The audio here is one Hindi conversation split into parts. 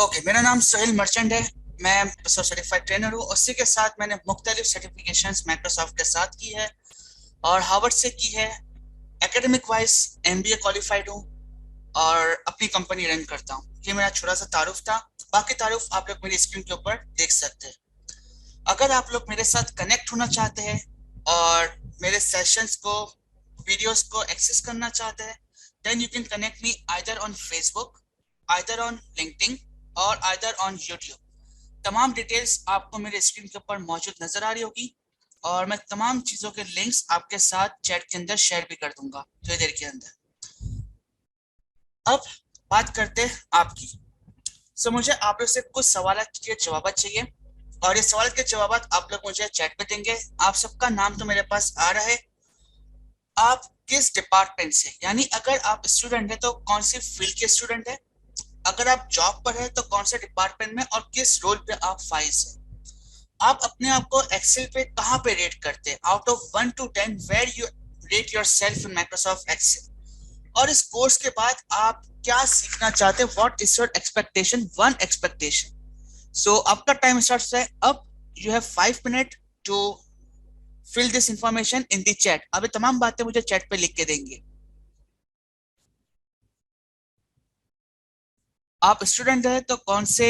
ओके, मेरा नाम सोहेल मर्चेंट है। मैं सर्टिफाइड ट्रेनर हूँ। उसी के साथ मैंने मुख्तलिफ सर्टिफिकेशंस माइक्रोसॉफ्ट के साथ की है और हार्वर्ड से की है। एकेडमिक वाइज एमबीए क्वालिफाइड हूँ और अपनी कंपनी रन करता हूँ। ये मेरा छोटा सा तारुफ था। बाकी तारुफ आप लोग मेरी स्क्रीन के ऊपर देख सकते हैं। अगर आप लोग मेरे साथ कनेक्ट होना चाहते हैं और मेरे सेशंस को, वीडियोस को एक्सेस करना चाहते हैं, then you can connect me either on Facebook, either on LinkedIn और आइदर ऑन यूट्यूब। तमाम डिटेल्स आपको मेरे स्क्रीन के ऊपर मौजूद नजर आ रही होगी और मैं तमाम चीजों के लिंक्स आपके साथ चैट के अंदर शेयर भी कर दूंगा थोड़ी देर के अंदर। अब बात करते हैं आपकी। मुझे आप लोग से कुछ सवाल के जवाब चाहिए और ये सवाल के जवाब आप लोग मुझे चैट पे देंगे। आप सबका नाम तो मेरे पास आ रहा है। आप किस डिपार्टमेंट से, यानी अगर आप स्टूडेंट है तो कौन सी फील्ड के स्टूडेंट है, अगर आप जॉब पर है तो कौन से डिपार्टमेंट में और किस रोल पे आप फाइज है। आप अपने आप को एक्सेल पे कहाँ पे रेट करते हैं, out of 1 to 10 where you rate yourself in Microsoft Excel. और इस कोर्स के बाद आप क्या सीखना चाहते हैं, what is your expectation, one expectation. आपका टाइम स्टार्ट है अब। You have 5 minute to fill this information in the chat. अब ये तमाम बातें मुझे चैट पे लिख के देंगे। आप स्टूडेंट है तो कौन से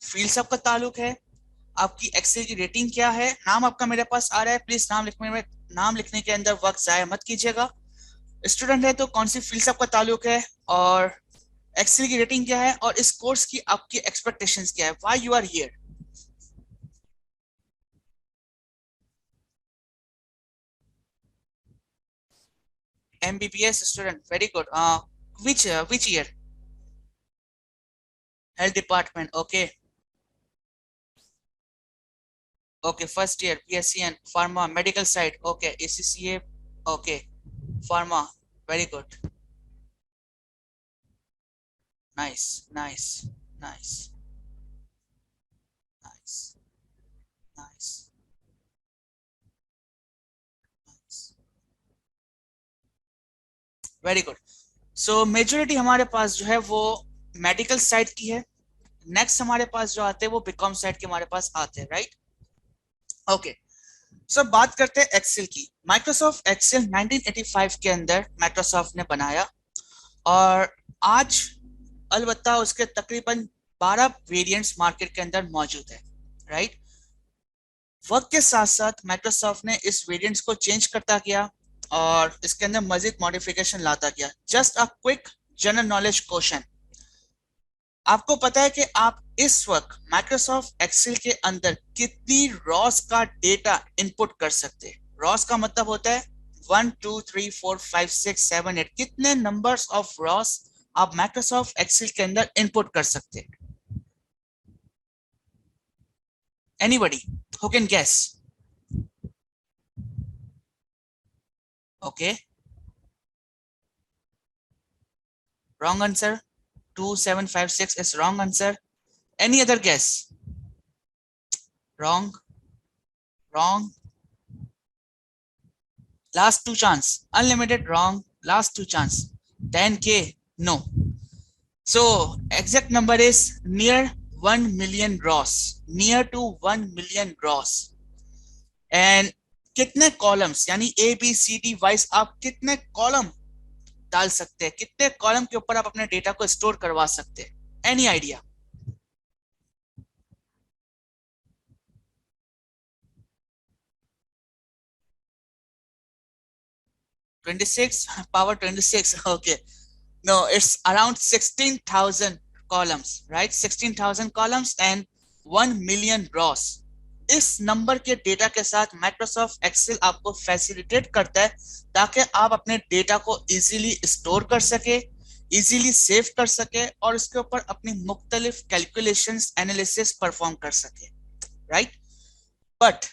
फील्ड से आपका ताल्लुक है, आपकी एक्सेल की रेटिंग क्या है, नाम आपका मेरे पास आ रहा है। प्लीज नाम लिखने के अंदर वक्त जाया मत कीजिएगा। स्टूडेंट है तो कौन सी फील्ड से आपका ताल्लुक है और एक्सेल की रेटिंग क्या है और इस कोर्स की आपकी एक्सपेक्टेशंस क्या है, why you are here. MBBS student, very good. which year? Health department, okay. Okay, first year BSc and pharma medical side, okay. ACCA, okay. Pharma, very good. Nice, nice, nice, nice, nice, nice. Very good. Majority हमारे पास जो है वो मेडिकल साइड की है। नेक्स्ट हमारे पास जो आते हैं वो बीकॉम साइड के हमारे पास आते हैं, राइट। ओके, बात करते हैं एक्सेल की। माइक्रोसॉफ्ट एक्सेल 1985 के अंदर माइक्रोसॉफ्ट ने बनाया और आज अलबत्ता उसके तकरीबन 12 वेरिएंट्स मार्केट के अंदर मौजूद है, राइट। वक्त के साथ साथ माइक्रोसॉफ्ट ने इस वेरिएंट्स को चेंज करता गया और इसके अंदर मजीद मॉडिफिकेशन लाता गया। Just a quick general knowledge question, आपको पता है कि आप इस वक्त माइक्रोसॉफ्ट एक्सेल के अंदर कितनी रॉस का डेटा इनपुट कर सकते हैं। रॉस का मतलब होता है 1 2 3 4 5 6 7 8, कितने नंबर्स ऑफ रॉस आप माइक्रोसॉफ्ट एक्सेल के अंदर इनपुट कर सकते हैं। Anybody who can guess? Okay, wrong answer. 2756 is wrong answer. Any other guess? Wrong, wrong. Last two chance. Unlimited, wrong. Last two chance. 10K, no. So exact number is near 1 million gross. Near to 1 million gross. And कितने कॉलम्स, यानी A B C D wise आप कितने कॉलम डाल सकते हैं, कितने कॉलम के ऊपर आप अपने डेटा को स्टोर करवा सकते हैं? Any idea? 26 power 26, okay. No, it's around 16,000 columns, right? 16,000 columns and 1 million rows. इस नंबर के डेटा के साथ माइक्रोसॉफ्ट एक्सेल आपको फैसिलिटेट करता है ताकि आप अपने डेटा को इजीली स्टोर कर सके, इजीली सेव कर सके और उसके ऊपर अपनी मुख्तलिफ कैलकुलेशंस, एनालिसिस परफॉर्म कर सके, राइट। बट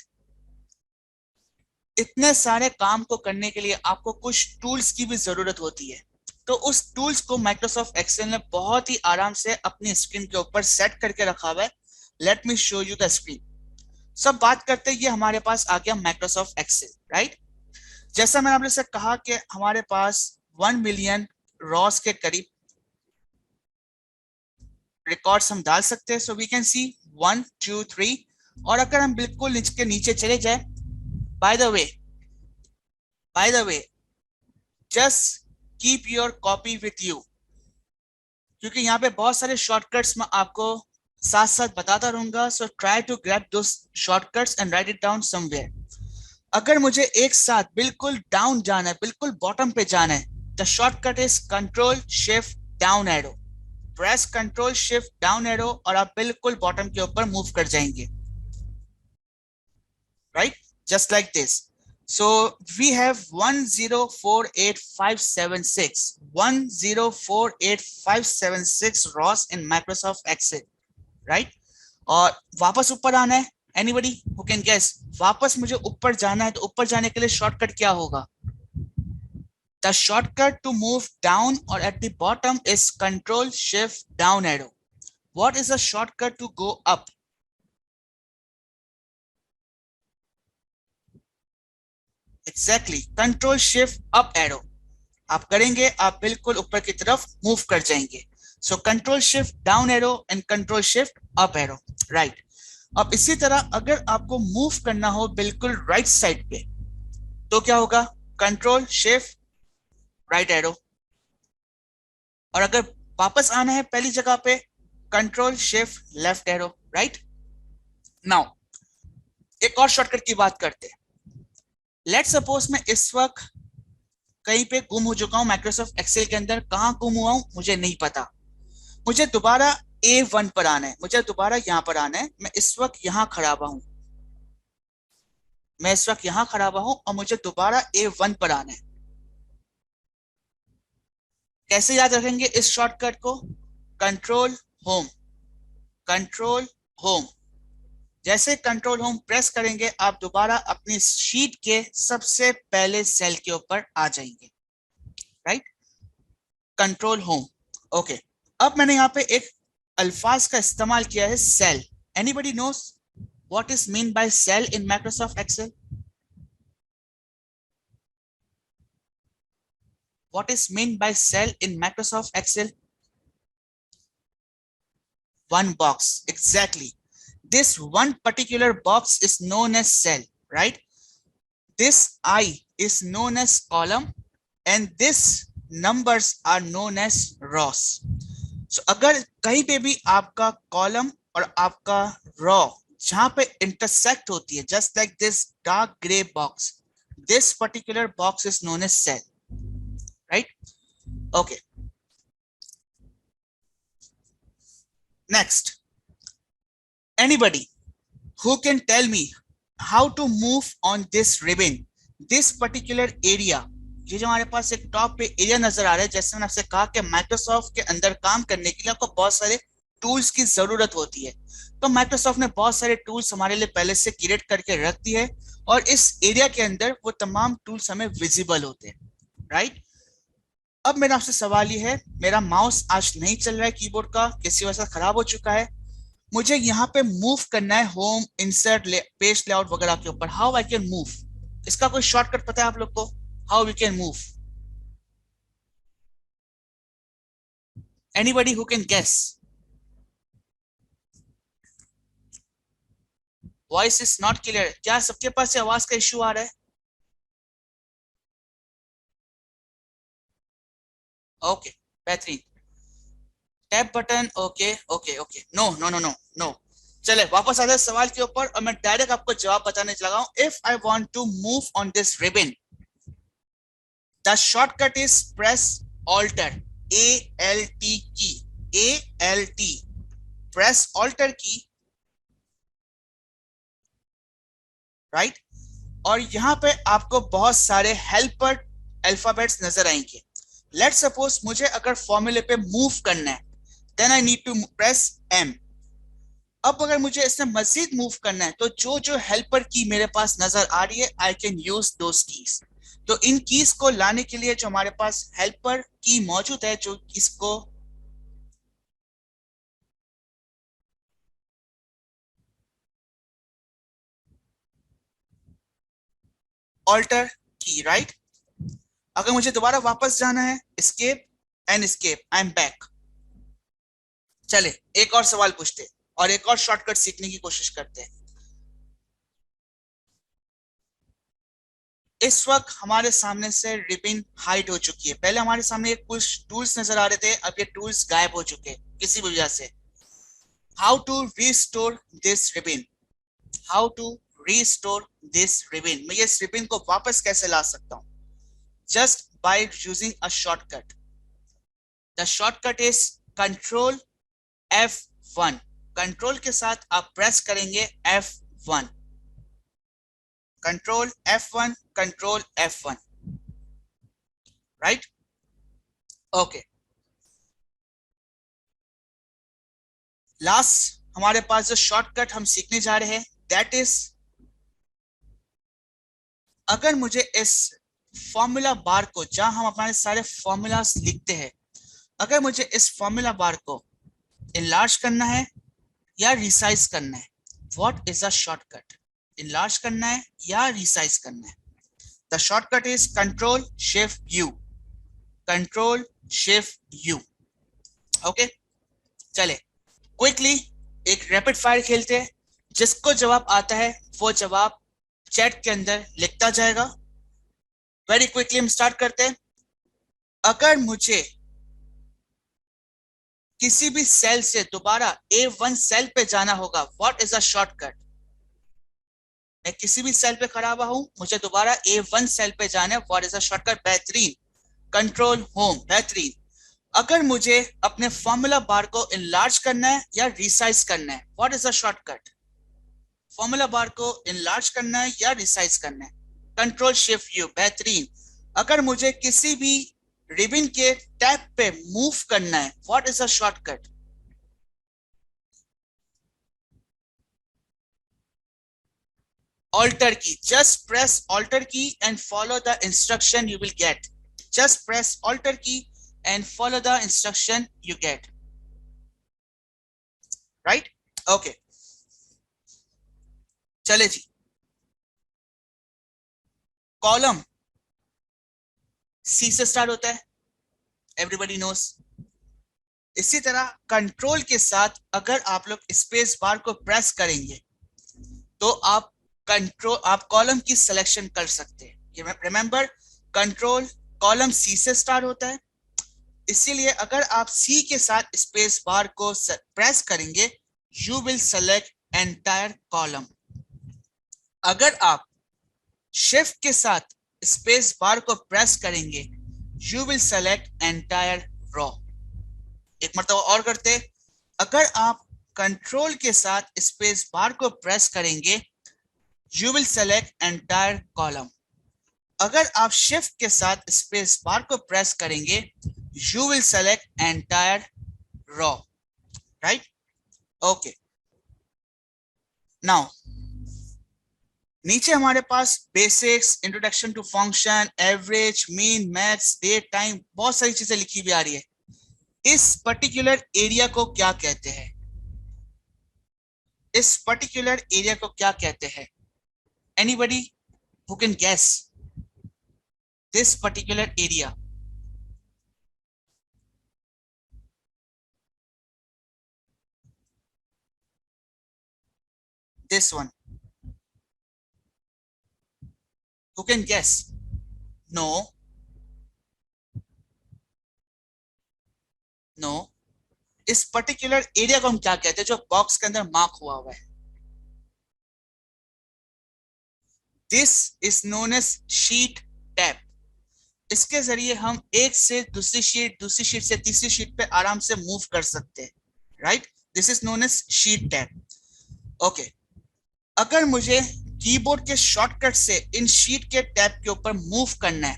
इतने सारे काम को करने के लिए आपको कुछ टूल्स की भी जरूरत होती है। तो उस टूल्स को माइक्रोसॉफ्ट एक्सेल ने बहुत ही आराम से अपनी स्क्रीन के ऊपर सेट करके रखा हुआ है। Let me show you the screen. बात करते हैं, ये हमारे पास आ गया माइक्रोसॉफ्ट एक्सेल, राइट। जैसा मैंने आपने से कहा कि हमारे पास 1 मिलियन रॉस के करीब रिकॉर्ड्स हम डाल सकते हैं. So we can see 1 2 3. और अगर हम बिल्कुल नीचे नीचे चले जाए, by the way just keep your copy with you, क्योंकि यहाँ पे बहुत सारे शॉर्टकट्स मैं आपको साथ साथ बताता रहूंगा. So try to grab those shortcuts and write it down somewhere. अगर मुझे एक साथ बिल्कुल डाउन जाना है, बिल्कुल बॉटम पे जाना है, the shortcut is control shift down arrow. Press control shift down arrow और आप बिल्कुल बॉटम के ऊपर मूव कर जाएंगे. Right, just like this. So we have 1048576 1048576 ROS in Microsoft Excel, right? और वापस ऊपर आना है. Anybody who can guess? वापस मुझे ऊपर जाना है, तो ऊपर जाने के लिए शॉर्टकट क्या होगा? The shortcut to move down or at the bottom is Control Shift Down arrow. What is the shortcut to go up? Exactly, Control Shift Up arrow. आप करेंगे, आप बिल्कुल ऊपर की तरफ मूव कर जाएंगे. So control shift down arrow and control shift up arrow. Right. अब इसी तरह अगर आपको मूव करना हो बिल्कुल राइट साइड पे, तो क्या होगा? Control shift right arrow. और अगर वापस आना है पहली जगह पे, control shift left arrow. Right. Now एक और शॉर्टकट की बात करते हैं. लेट्स सपोज मैं इस वक्त कहीं पे गुम हो चुका हूं माइक्रोसॉफ्ट एक्सेल के अंदर. कहां गुम हुआ हूं मुझे नहीं पता. मुझे दोबारा A1 पर आना है, मुझे दोबारा यहां पर आना है. मैं इस वक्त यहां खड़ा हुआ हूं, और मुझे दोबारा A1 पर आना है. कैसे याद रखेंगे इस शॉर्टकट को? Control home, control home. जैसे कंट्रोल होम प्रेस करेंगे, आप दोबारा अपनी शीट के सबसे पहले सेल के ऊपर आ जाएंगे. Right, control home. ओके, अब मैंने यहाँ पे एक अल्फाज का इस्तेमाल किया है, cell. Anybody knows what is mean by cell in Microsoft Excel? What is meant by cell in Microsoft Excel? One box, exactly. This one particular box is known as cell, right? This I is known as column and this numbers are known as rows. So अगर कहीं पे भी आपका कॉलम और आपका रो जहां पे इंटरसेक्ट होती है, just like this dark gray box, this particular box is known as cell. Right? Okay. Next, anybody who can tell me how to move on this ribbon, this particular area? ये जो हमारे पास एक टॉप पे एरिया नजर आ रहा है, जैसे मैंने आपसे कहा कि माइक्रोसॉफ्ट के अंदर काम करने के लिए आपको बहुत सारे टूल्स की जरूरत होती है. तो माइक्रोसॉफ्ट ने बहुत सारे टूल्स हमारे लिए पहले से क्रिएट करके रख दिए है, और इस एरिया के अंदर वो तमाम टूल्स हमें विजिबल होते हैं. राइट. अब मेरा आपसे सवाल ये है, मेरा माउस आज नहीं चल रहा है कीबोर्ड का, किसी वजह से खराब हो चुका है. मुझे यहाँ पे मूव करना है होम, इंसर्ट, पेज लेआउट वगैरह के ऊपर. How I can move? इसका कोई शॉर्टकट पता है आप लोग को? How we can move? Anybody who can guess? Voice is not clear. क्या सबके पास आवाज का इश्यू आ रहा है? ओके, बेहतरीन. Tap button. Okay okay okay. No no no no no. चले वापस आ जाए सवाल के ऊपर, और मैं डायरेक्ट आपको जवाब बताने लगा हूं. If I want to move on this ribbon, the shortcut is press alter, ALT key, ALT. Press alter key. Right. और यहां पे आपको बहुत सारे हेल्पर अल्फाबेट्स नजर आएंगे. लेट्स सपोज मुझे अगर फॉर्मूले पे मूव करना है, then I need to press M. अब अगर मुझे इसमें मजीद मूव करना है, तो जो जो हेल्पर की मेरे पास नजर आ रही है, आई कैन यूज दोस कीज. तो इन कीज को लाने के लिए जो हमारे पास हेल्पर की मौजूद है, जो इसको ऑल्टर की. राइट. अगर मुझे दोबारा वापस जाना है, escape and escape, I am back. चले एक और सवाल पूछते और एक और शॉर्टकट सीखने की कोशिश करते हैं। इस वक्त हमारे सामने से रिबिन हाइड हो चुकी है। पहले हमारे सामने एक कुछ टूल्स नजर आ रहे थे, अब ये टूल्स गायब हो चुके हैं किसी भी वजह से। How to restore this ribbon, how to restore this ribbon, मैं इस रिबिन को वापस कैसे ला सकता हूं? Just by using a shortcut. The shortcut is control F1। Control के साथ आप प्रेस करेंगे F1, control F1, control F1, right? Okay, last हमारे पास जो शॉर्टकट हम सीखने जा रहे हैं दैट इज, अगर मुझे इस फॉर्मूला बार को, जहां हम अपने सारे फॉर्मूलाज लिखते हैं, अगर मुझे इस फॉर्मूला बार को इनलार्ज करना है या रिसाइज करना है, what is a shortcut? Enlarge करना है या रिसाइज करना है? The shortcut is control shift you, control shift you. Okay, चले क्विकली एक रैपिड फायर खेलते हैं। जिसको जवाब आता है वो जवाब चैट के अंदर लिखता जाएगा। वेरी क्विकली हम स्टार्ट करते हैं। अगर मुझे किसी भी सेल से दोबारा A1 सेल पे जाना होगा, व्हाट इज अ शॉर्टकट? मैं किसी भी सेल पे खड़ा हुआ हूं, मुझे दोबारा A1 सेल पे जाना है, व्हाट इज अ शॉर्टकट? बेहतरीन, कंट्रोल होम, बेहतरीन। अगर मुझे अपने फॉर्मूला बार को इनलार्ज करना है या रिसाइज करना है, what is a shortcut? Formula bar को इनलार्ज करना है या रिसाइज करना है, कंट्रोल शिफ्ट यू, बेहतरीन। अगर मुझे किसी भी रिबन के टैब पे मूव करना है, what is a shortcut? Alter key, just press Alter key and follow the instruction you will get. Just press Alter key and follow the instruction you get, right? Okay, चले जी। कॉलम सी से स्टार्ट होता है, एवरीबॉडी नोस। इसी तरह कंट्रोल के साथ अगर आप लोग स्पेस बार को प्रेस करेंगे तो आप कॉलम की सिलेक्शन कर सकते हैं। रिमेंबर, कंट्रोल कॉलम सी से स्टार्ट होता है, इसीलिए अगर आप सी के साथ स्पेस बार को प्रेस करेंगे you will select entire column. अगर आप शिफ्ट के साथ स्पेस बार को प्रेस करेंगे you will select entire raw. एक मरतबा और करते, अगर आप कंट्रोल के साथ स्पेस बार को प्रेस करेंगे you will select entire column. अगर आप शिफ्ट के साथ स्पेस बार को प्रेस करेंगे you will select entire row, right? Okay, now नीचे हमारे पास basics, introduction to function, average, mean, max, date, time, बहुत सारी चीजें लिखी हुई आ रही है। इस पर्टिकुलर एरिया को क्या कहते हैं? इस पर्टिकुलर एरिया को क्या कहते हैं? Anybody who can guess this particular area? This one, who can guess? No, no, इस पर्टिकुलर एरिया को हम क्या कहते हैं जो बॉक्स के अंदर मार्क हुआ है? This is known as sheet tab. इसके जरिए हम एक से दूसरी शीट, दूसरी शीट से तीसरी शीट पे आराम से मूव कर सकते हैं, right? This is known as sheet tab. Okay, अगर मुझे कीबोर्ड के शॉर्टकट से इन शीट के टैब के ऊपर मूव करना है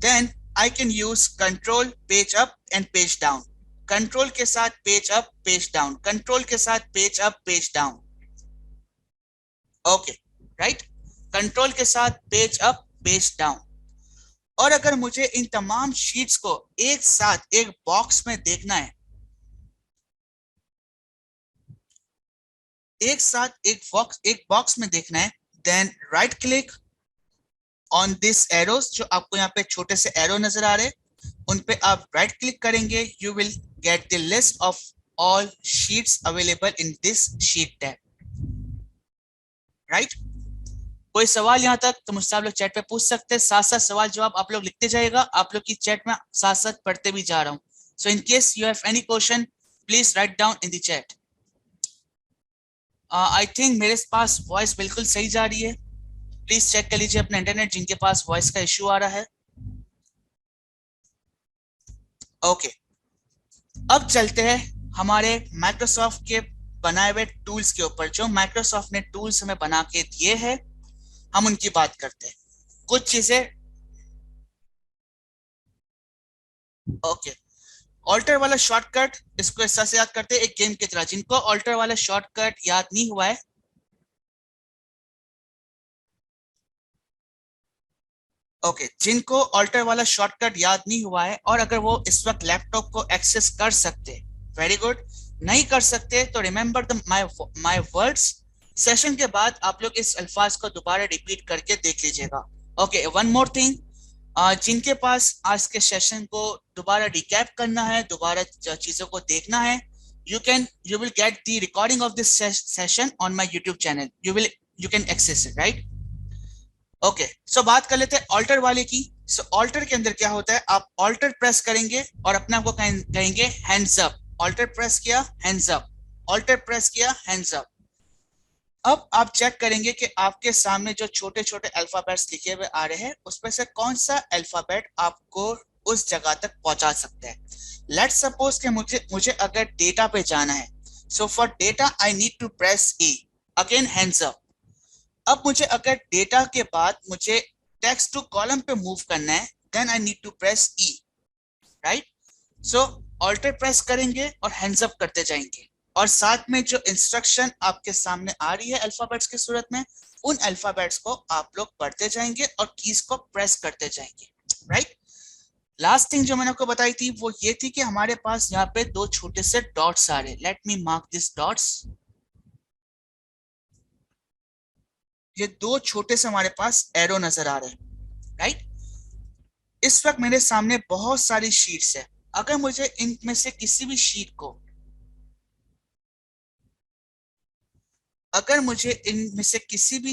then I can use control page up and page down. Control के साथ page up, page down, control के साथ page up, page down. Okay, right? Control के साथ पेज अप, पेज डाउन। और अगर मुझे इन तमाम शीट्स को एक साथ एक बॉक्स में देखना है, एक साथ एक बॉक्स में देखना है, then right click on this arrows, जो आपको यहाँ पे छोटे से एरो नजर आ रहे हैं, उन पे आप राइट क्लिक करेंगे, you will get the list of all sheets available in this sheet tab. Right? कोई सवाल यहाँ तक तो मुझसे आप लोग चैट पे पूछ सकते हैं, साथ साथ सवाल जवाब आप लोग लिखते जाएगा, आप लोग की चैट में साथ साथ पढ़ते भी जा रहा हूँ. So in case you have any question please write down in the chat. I think मेरे पास वॉइस बिल्कुल सही जा रही है. प्लीज चेक कर लीजिए अपना इंटरनेट जिनके पास वॉइस का इश्यू आ रहा है. ओके, अब चलते हैं हमारे माइक्रोसॉफ्ट के बनाए हुए टूल्स के ऊपर. जो माइक्रोसॉफ्ट ने टूल्स हमें बना के दिए हैं हम उनकी बात करते हैं. कुछ चीजें ओके, ऑल्टर वाला शॉर्टकट इसको इस तरह से याद करते हैं एक गेम की तरह. जिनको ऑल्टर वाला शॉर्टकट याद नहीं हुआ है, ओके जिनको ऑल्टर वाला शॉर्टकट याद नहीं हुआ है और अगर वो इस वक्त लैपटॉप को एक्सेस कर सकते, वेरी गुड. नहीं कर सकते तो remember the my words. Session के बाद आप लोग इस अल्फाज को दोबारा रिपीट करके देख लीजिएगा. ओके, वन मोर थिंग, जिनके पास आज के सेशन को दोबारा रिकैप करना है, दोबारा चीजों को देखना है, you will get the recording of this session on my YouTube channel. You can access it, right? Okay, so बात कर लेते हैं ऑल्टर वाले की. सो ऑल्टर के अंदर क्या होता है, आप ऑल्टर प्रेस करेंगे और अपने आप को कहेंगे हैंड्स अप. ऑल्टर प्रेस किया, हैंड्स अप. ऑल्टर प्रेस किया, हैंड्स अप. अब आप चेक करेंगे कि आपके सामने जो छोटे छोटे अल्फाबेट्स लिखे हुए आ रहे हैं उसमें से कौन सा अल्फाबेट आपको उस जगह तक पहुंचा सकता है. लेट्स सपोज कि मुझे अगर डेटा पे जाना है, so for data I need to press E. Again hands up. अब मुझे अगर डेटा के बाद मुझे टेक्स्ट टू कॉलम पे मूव करना है, then I need to press E. Right? So alter press करेंगे और हैंड्स अप करते जाएंगे और साथ में जो इंस्ट्रक्शन आपके सामने आ रही है अल्फाबेट्स की सूरत में, उन अल्फाबेट्स को आप लोग पढ़ते जाएंगे और कीज को प्रेस करते जाएंगे. राइट? लास्ट थिंग जो मैंने आपको बताई थी वो ये थी कि हमारे पास यहाँ पे दो छोटे से डॉट्स आ रहे हैं. Let me mark this dots. ये दो छोटे से हमारे पास एरो नजर आ रहे हैं. राइट? इस वक्त मेरे सामने बहुत सारी शीट्स है. अगर मुझे इनमें से किसी भी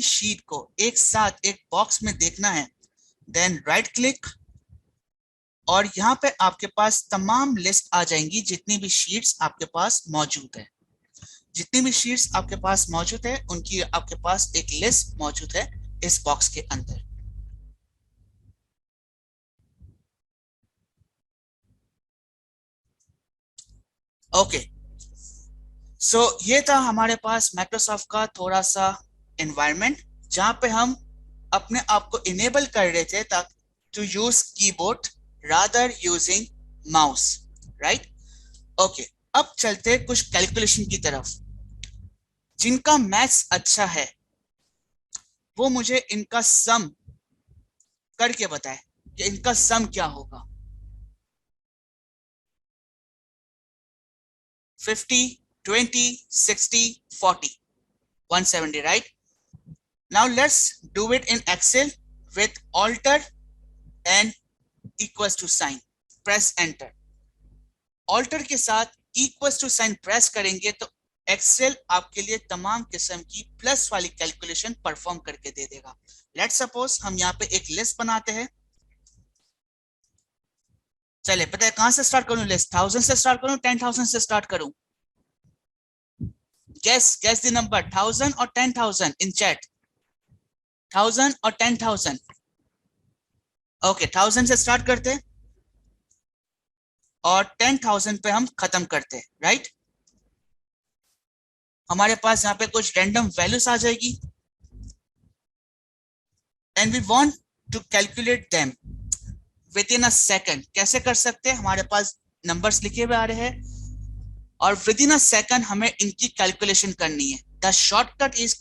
शीट को एक साथ एक बॉक्स में देखना है, देन राइट क्लिक और यहाँ पे आपके पास तमाम लिस्ट आ जाएंगी जितनी भी शीट्स आपके पास मौजूद है. जितनी भी शीट्स आपके पास मौजूद है उनकी आपके पास एक लिस्ट मौजूद है इस बॉक्स के अंदर. ओके, सो ये था हमारे पास माइक्रोसॉफ्ट का थोड़ा सा एनवायरनमेंट जहां पे हम अपने आप को इनेबल कर रहे थे to use keyboard rather using mouse. Right? Okay, अब चलते कुछ कैलकुलेशन की तरफ. जिनका मैथ्स अच्छा है वो मुझे इनका सम करके बताए कि इनका सम क्या होगा. 50, 20, 60, 40, 170, right? Now let's do it in Excel with alter and equals to sign. Press enter. Alter के साथ equals to sign press करेंगे तो एक्सेल आपके लिए तमाम किस्म की प्लस वाली कैलकुलेशन परफॉर्म करके दे देगा. लेट्स सपोज हम यहाँ पे एक लिस्ट बनाते हैं. चले, पता है कहां से स्टार्ट करूं लिस्ट? 1000 से स्टार्ट करूं, 10,000 से स्टार्ट करूं? guess the number, 1000 और 10,000 in chat. 1000 और 10,000. ओके, 1000 से स्टार्ट करते और 10,000 पे हम खत्म करते. राइट? हमारे पास यहाँ पे कुछ रैंडम वैल्यूज आ जाएगी and we want to calculate them within a second. कैसे कर सकते हैं? हमारे पास नंबर्स लिखे हुए आ रहे हैं और विद इन अ सेकंड हमें इनकी कैलकुलेशन करनी है. The shortcut is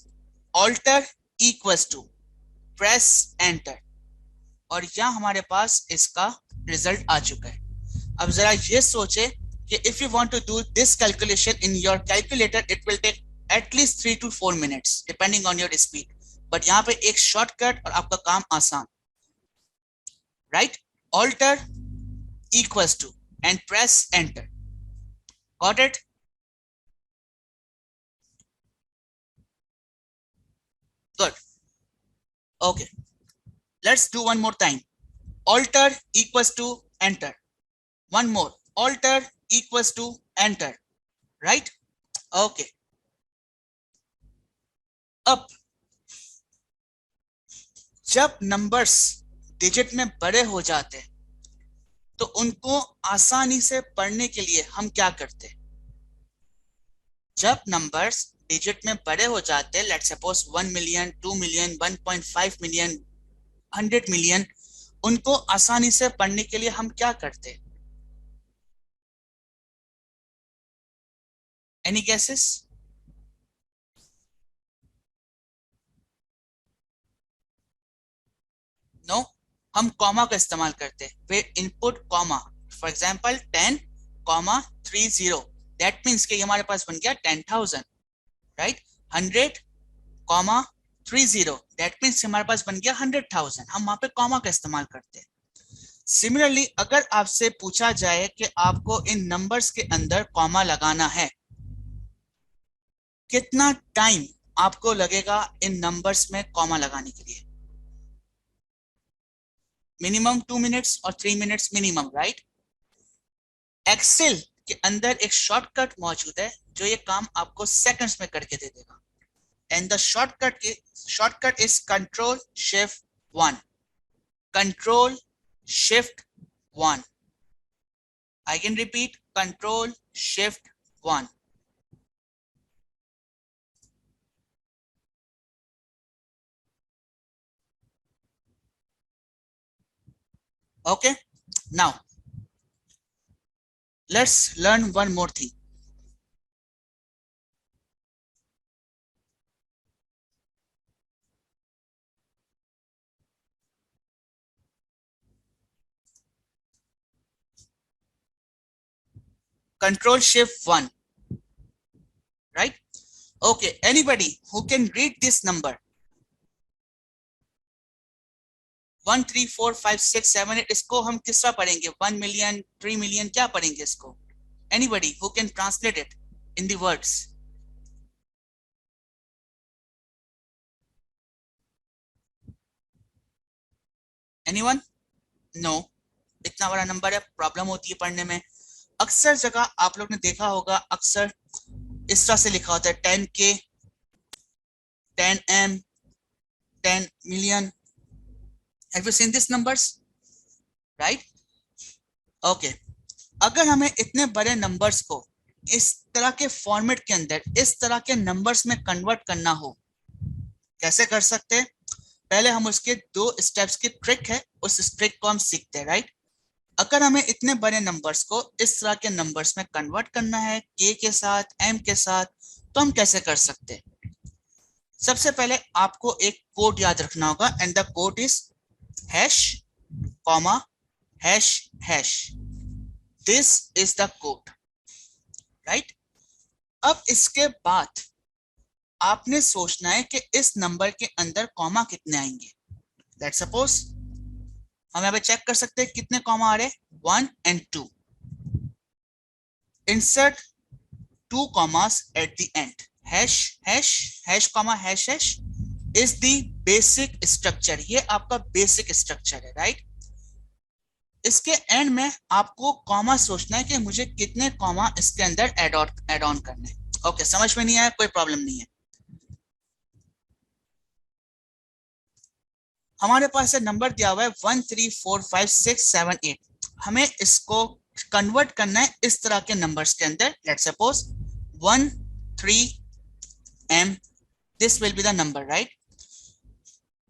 alter equals to press enter और यहाँ हमारे पास इसका रिजल्ट आ चुका है. अब जरा ये सोचे कि if you want to do this calculation in your calculator it will take at least 3 to 4 minutes depending on your speed. But यहाँ पे एक शॉर्टकट और आपका काम आसान. Right? Alter equals to and press enter. Got it? Good. Okay. Let's do one more time. Alter equals to enter. One more. Alter equals to enter. Right? Okay. अब जब नंबर्स डिजिट में बड़े हो जाते हैं तो उनको आसानी से पढ़ने के लिए हम क्या करते हैं? जब नंबर्स डिजिट में बड़े हो जाते हैं, let's suppose 1 million, 2 million, 1.5 million, 100 million, उनको आसानी से पढ़ने के लिए हम क्या करते हैं? Any guesses? नो, हम कॉमा का इस्तेमाल करते हैं. We input comma, for example 10,30, that means कि हमारे पास बन गया 10,000, राइट. 100,30, दैट मींस हमारे पास बन गया 100,000. हम वहां पे कॉमा का इस्तेमाल करते हैं. सिमिलरली अगर आपसे पूछा जाए कि आपको इन नंबर्स के अंदर कॉमा लगाना है, कितना टाइम आपको लगेगा इन नंबर्स में कॉमा लगाने के लिए? मिनिमम 2 मिनट्स और 3 मिनट्स मिनिमम, राइट. एक्सेल के अंदर एक शॉर्टकट मौजूद है जो ये काम आपको सेकंड्स में करके दे देगा. And the shortcut is control shift 1. Control shift 1. I can repeat, control shift 1. Okay, now let's learn one more thing. Control shift 1, right? Okay, anybody who can read this number 1 3 4 5 6 7 8, इसको हम किस तरह पढ़ेंगे? 1 मिलियन, 3 मिलियन, क्या पढ़ेंगे इसको? Anybody who can translate it in the words? Anyone? No. इतना बड़ा नंबर है, प्रॉब्लम होती है पढ़ने में. अक्सर जगह आप लोग ने देखा होगा, अक्सर इस तरह से लिखा होता है 10K, 10M, 10 million. Have you seen these numbers? Right? Okay. अगर हमें इतने बड़े नंबर्स को इस तरह के फॉर्मेट के अंदर, इस तरह के नंबर्स में कन्वर्ट करना हो, कैसे कर सकते हैं? पहले हम उसके 2 स्टेप्स की ट्रिक है, उस ट्रिक को हम सीखते हैं, राइट. अगर हमें इतने बड़े नंबर्स को इस तरह के नंबर्स में कन्वर्ट करना है, के के साथ, एम के साथ, तो हम कैसे कर सकते हैं? सबसे पहले आपको एक कोड याद रखना होगा, and the code is hash comma hash hash. This is the code, right. अब इसके बाद आपने सोचना है कि इस नंबर के अंदर कॉमा कितने आएंगे. लेट्स सपोज हम यहाँ पे चेक कर सकते हैं कितने कॉमा आ रहे हैं, 1 and 2. Insert 2 commas at the end. Hash hash hash comma hash hash is the basic structure. ये आपका बेसिक स्ट्रक्चर है, राइट. इसके एंड में आपको कॉमा सोचना है कि मुझे कितने कॉमा इसके अंदर एड ऑन करने. ओके, समझ में नहीं आया, कोई प्रॉब्लम नहीं है. हमारे पास नंबर दिया हुआ है 1 3 4 5 6 7 8. हमें इसको कन्वर्ट करना है इस तरह के नंबर्स के अंदर. Let's suppose 1 3M, this will be the number, right.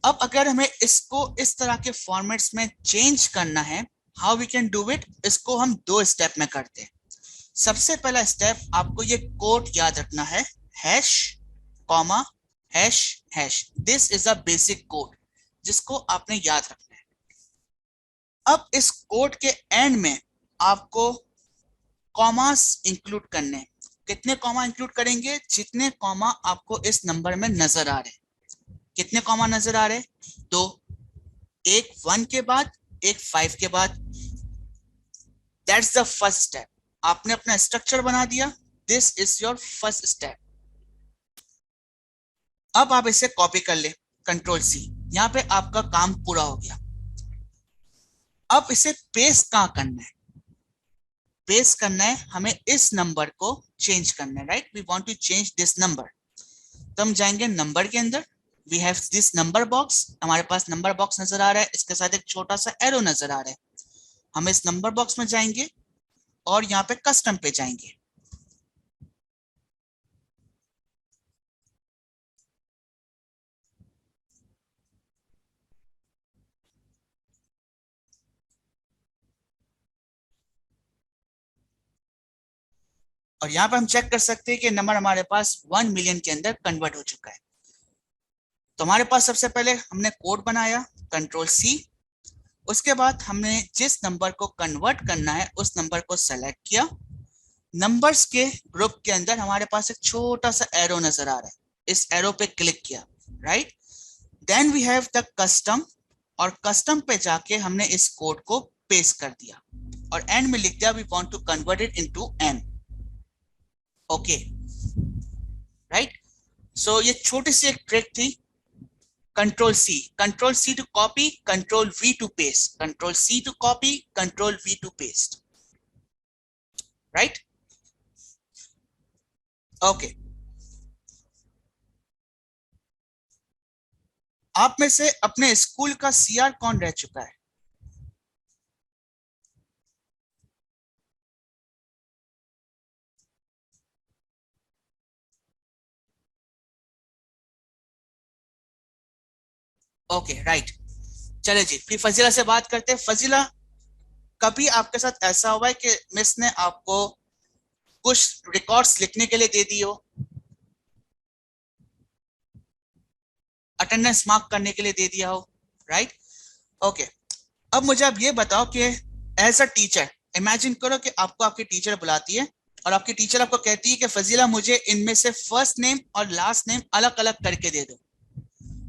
अब अगर हमें इसको इस तरह के फॉर्मेट्स में चेंज करना है, how we can do it? इसको हम 2 स्टेप में करते हैं. सबसे पहला स्टेप, आपको ये कोड याद रखना है, hash comma hash hash. This is a basic code जिसको आपने याद रखना है. अब इस कोड के एंड में आपको कॉमास इंक्लूड करने हैं. कितने कॉमा इंक्लूड करेंगे? जितने कॉमा आपको इस नंबर में नजर आ रहे. कितने कॉमा नजर आ रहे? 2. एक 1 के बाद, एक 5 के बाद. That's the first step. आपने अपना स्ट्रक्चर बना दिया. This is your first step. अब आप इसे कॉपी कर ले. Control C. यहाँ पे आपका काम पूरा हो गया। अब इसे पेस्ट कहाँ करना है? पेस्ट करना है हमें इस नंबर को चेंज करना है, right? We want to change this number. तो हम जाएंगे नंबर के अंदर, we have this number box, हमारे पास नंबर बॉक्स नजर आ रहा है, इसके साथ एक छोटा सा एरो नजर आ रहा है। हम इस नंबर बॉक्स में जाएंगे और यहाँ पे कस्टम पे जाएंगे। और यहाँ पे हम चेक कर सकते हैं कि नंबर हमारे पास 1 मिलियन के अंदर कन्वर्ट हो चुका है। तो हमारे पास सबसे पहले हमने कोड बनाया कंट्रोल सी, उसके बाद हमने जिस नंबर को कन्वर्ट करना है उस नंबर को सेलेक्ट किया। नंबर्स के ग्रुप के अंदर हमारे पास एक छोटा सा एरो नजर आ रहा है, इस एरो पे क्लिक किया, right? Then we have the custom, और कस्टम पे जाके हमने इस कोड को पेस्ट कर दिया और एंड में लिख दिया we want to convert it into M. Okay, right? So ये छोटी सी एक ट्रिक थी। Control C to copy, control V to paste, control C to copy, control V to paste, right? Okay, आप में से अपने स्कूल का सीआर कौन रह चुका है? Okay, right. चले जी, फिर फजीला से बात करते हैं। फजीला, कभी आपके साथ ऐसा हुआ है कि मिस ने आपको कुछ रिकॉर्ड्स लिखने के लिए दे दी हो, अटेंडेंस मार्क करने के लिए दे दिया हो, राइट? ओके, अब मुझे आप ये बताओ कि एज अ टीचर इमेजिन करो कि आपको आपकी टीचर बुलाती है और आपकी टीचर आपको कहती है कि फजीला मुझे इनमें से फर्स्ट नेम और लास्ट नेम अलग अलग करके दे दो,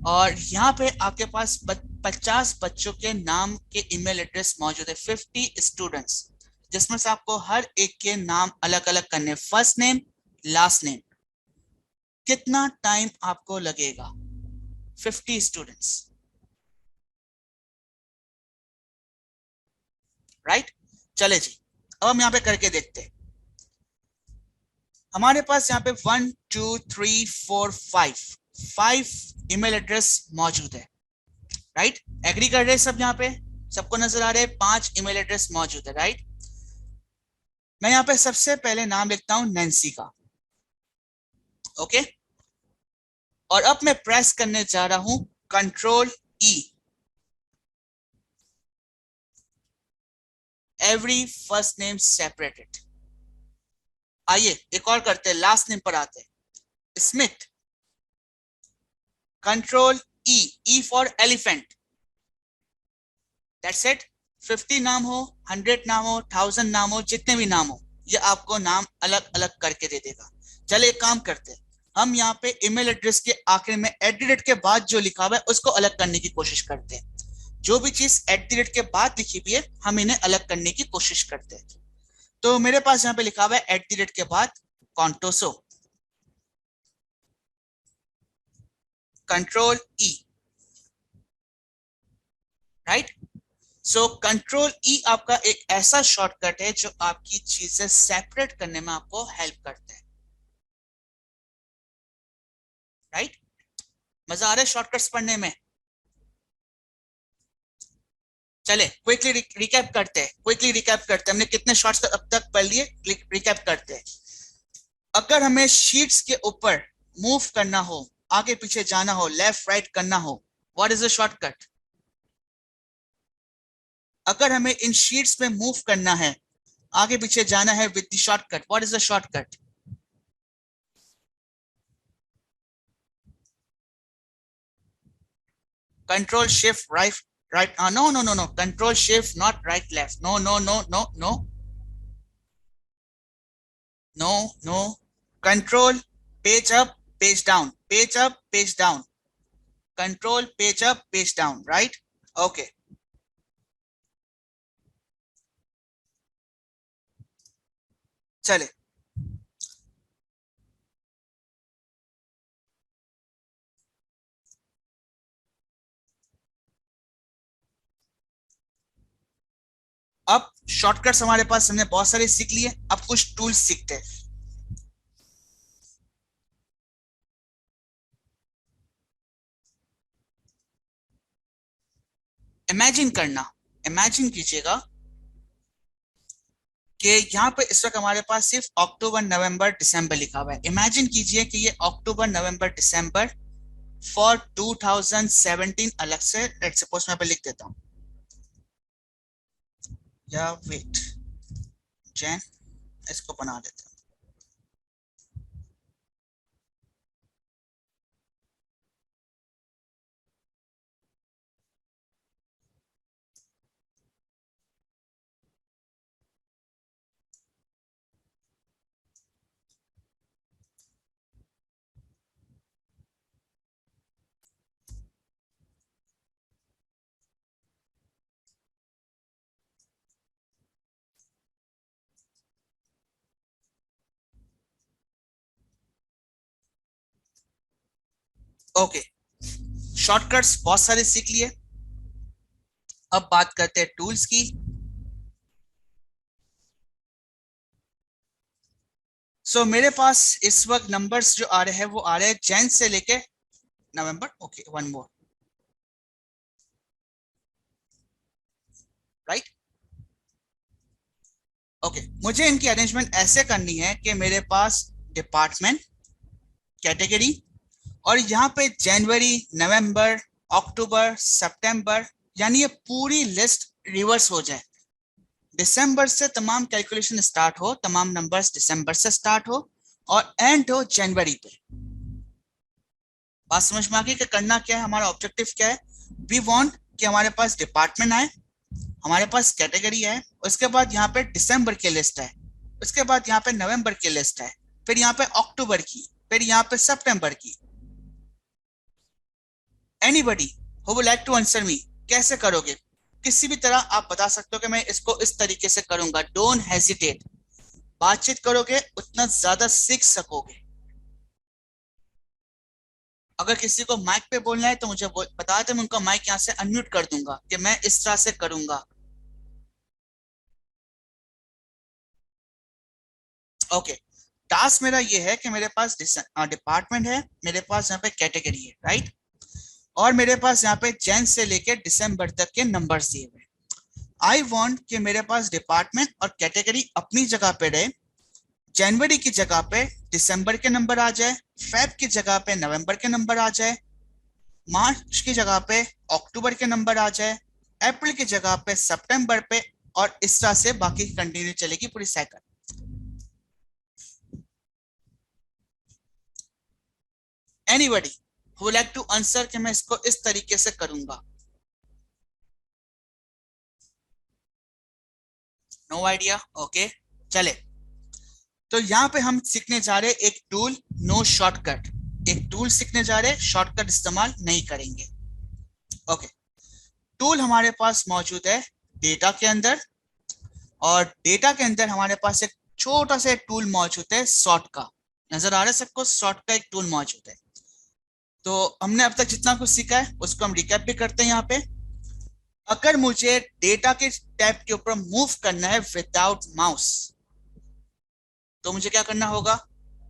और यहाँ पे आपके पास 50 बच्चों के नाम के ईमेल एड्रेस मौजूद है, 50 स्टूडेंट्स, जिसमें से आपको हर एक के नाम अलग अलग करने, फर्स्ट नेम लास्ट नेम। कितना टाइम आपको लगेगा? 50 स्टूडेंट्स, राइट? चले जी, अब हम यहाँ पे करके देखते हैं। हमारे पास यहाँ पे 1 2 3 4 5 5 ईमेल एड्रेस मौजूद है, राइट? एग्री कर रहे हैं सब? यहाँ पे सबको नजर आ रहे हैं 5 ईमेल एड्रेस मौजूद है, राइट? मैं यहाँ पे सबसे पहले नाम लिखता हूं नैन्सी का, ओके? और अब मैं प्रेस करने जा रहा हूं कंट्रोल ई, एवरी फर्स्ट नेम सेपरेटेड। आइए एक और करते हैं, लास्ट नेम पर आते हैं, Smith. Control E, E for elephant, that's it. 50 नाम हो, 100 नाम हो, 1000 नाम हो, जितने भी नाम हो, ये आपको नाम अलग अलग करके दे देगा। चले एक काम करते हैं, हम यहाँ पे ईमेल एड्रेस के आखिर में एट द रेट के बाद जो लिखा हुआ है उसको अलग करने की कोशिश करते हैं। जो भी चीज एट द रेट के बाद लिखी हुई है हम इन्हें अलग करने की कोशिश करते हैं। तो मेरे पास यहाँ पे लिखा हुआ है एट द रेट के बाद Contoso, control E, right? So control E आपका एक ऐसा शॉर्टकट है जो आपकी चीजें सेपरेट करने में आपको हेल्प करता है, राइट? मजा आ रहा है शॉर्टकट्स पढ़ने में? चले क्विकली रिकैप करते हैं, हमने कितने शॉर्ट्स अब तक पढ़ लिए, रिकैप करते हैं। अगर हमें शीट्स के ऊपर मूव करना हो, आगे पीछे जाना हो, लेफ्ट राइट करना हो, व्हाट इज द शॉर्टकट? अगर हमें इन शीट्स में मूव करना है, आगे पीछे जाना है with the shortcut, what is the shortcut? Control shift right, right? No no no no, control shift not right left, no no no no no no no, control page up page down, page up page down, control page up page down, right? Okay, चले शॉर्टकट्स हमारे पास हमने बहुत सारे सीख लिए, अब कुछ टूल्स सीखते हैं। इमेजिन करना, इमेजिन कीजिएगा कि यहाँ पे इस वक्त हमारे पास सिर्फ अक्टूबर नवंबर दिसंबर लिखा हुआ है। इमेजिन कीजिए कि ये अक्टूबर नवंबर दिसंबर फॉर 2017 अलग से लेट्स सपोज मैं पे लिख देता हूँ, या वेट जैन, इसको बना देते हैं। ओके, शॉर्टकट्स बहुत सारे सीख लिए, अब बात करते हैं टूल्स की। मेरे पास इस वक्त नंबर्स जो आ रहे हैं वो आ रहे हैं जैन से लेके November. Okay, one more, right. Okay, मुझे इनकी अरेंजमेंट ऐसे करनी है कि मेरे पास डिपार्टमेंट, कैटेगरी, और यहाँ पे जनवरी, नवंबर, अक्टूबर, सितंबर, यानी ये पूरी लिस्ट रिवर्स हो जाए। दिसंबर से तमाम कैलकुलेशन स्टार्ट हो, तमाम नंबर्स दिसंबर से स्टार्ट हो और एंड हो जनवरी पे। बात समझ में आ गई कि करना क्या है, हमारा ऑब्जेक्टिव क्या है। वी वांट कि हमारे पास डिपार्टमेंट आए, हमारे पास कैटेगरी है, उसके बाद यहाँ पे दिसंबर की लिस्ट है, उसके बाद यहाँ पे नवंबर की लिस्ट है, फिर यहाँ पे अक्टूबर की, फिर यहाँ पे सितंबर की। Anybody who would like to answer me, कैसे करोगे? किसी भी तरह आप बता सकते हो कि मैं इसको इस तरीके से करूंगा। डोंट हेजिटेट, बातचीत करोगे उतना ज्यादा सीख सकोगे। अगर किसी को माइक पे बोलना है तो मुझे बता दे, मैं उनका माइक यहाँ से अनम्यूट कर दूंगा कि मैं इस तरह से करूंगा। ओके, टास्क मेरा ये है कि मेरे पास डिपार्टमेंट है, मेरे पास यहाँ पे कैटेगरी है, राइट, और मेरे पास यहाँ पे जैन से लेके दिसंबर तक के नंबर्स दिए हुए। आई वांट कि मेरे पास डिपार्टमेंट और कैटेगरी अपनी जगह पे रहे, जनवरी की जगह पे दिसंबर के नंबर आ जाए, फेब की जगह पे नवंबर के नंबर आ जाए, मार्च की जगह पे अक्टूबर के नंबर आ जाए, अप्रैल की जगह पे सितंबर पे, और इस तरह से बाकी कंटिन्यू चलेगी पूरी cycle. Anybody who would like to answer कि मैं इसको इस तरीके से करूंगा? नो आइडिया, ओके, चले। तो यहाँ पे हम सीखने जा रहे एक टूल, नो शॉर्टकट। एक टूल सीखने जा रहे, शॉर्टकट इस्तेमाल नहीं करेंगे। ओके, टूल हमारे पास मौजूद है डेटा के अंदर, और डेटा के अंदर हमारे पास एक छोटा सा टूल मौजूद है सॉर्ट का। नजर आ रहा है सबको? सॉर्ट का एक टूल मौजूद है। तो हमने अब तक जितना कुछ सीखा है उसको हम रिकैप भी करते हैं यहाँ पे। अगर मुझे डेटा के टैब के ऊपर मूव करना है विदाउट माउस, तो मुझे क्या करना होगा?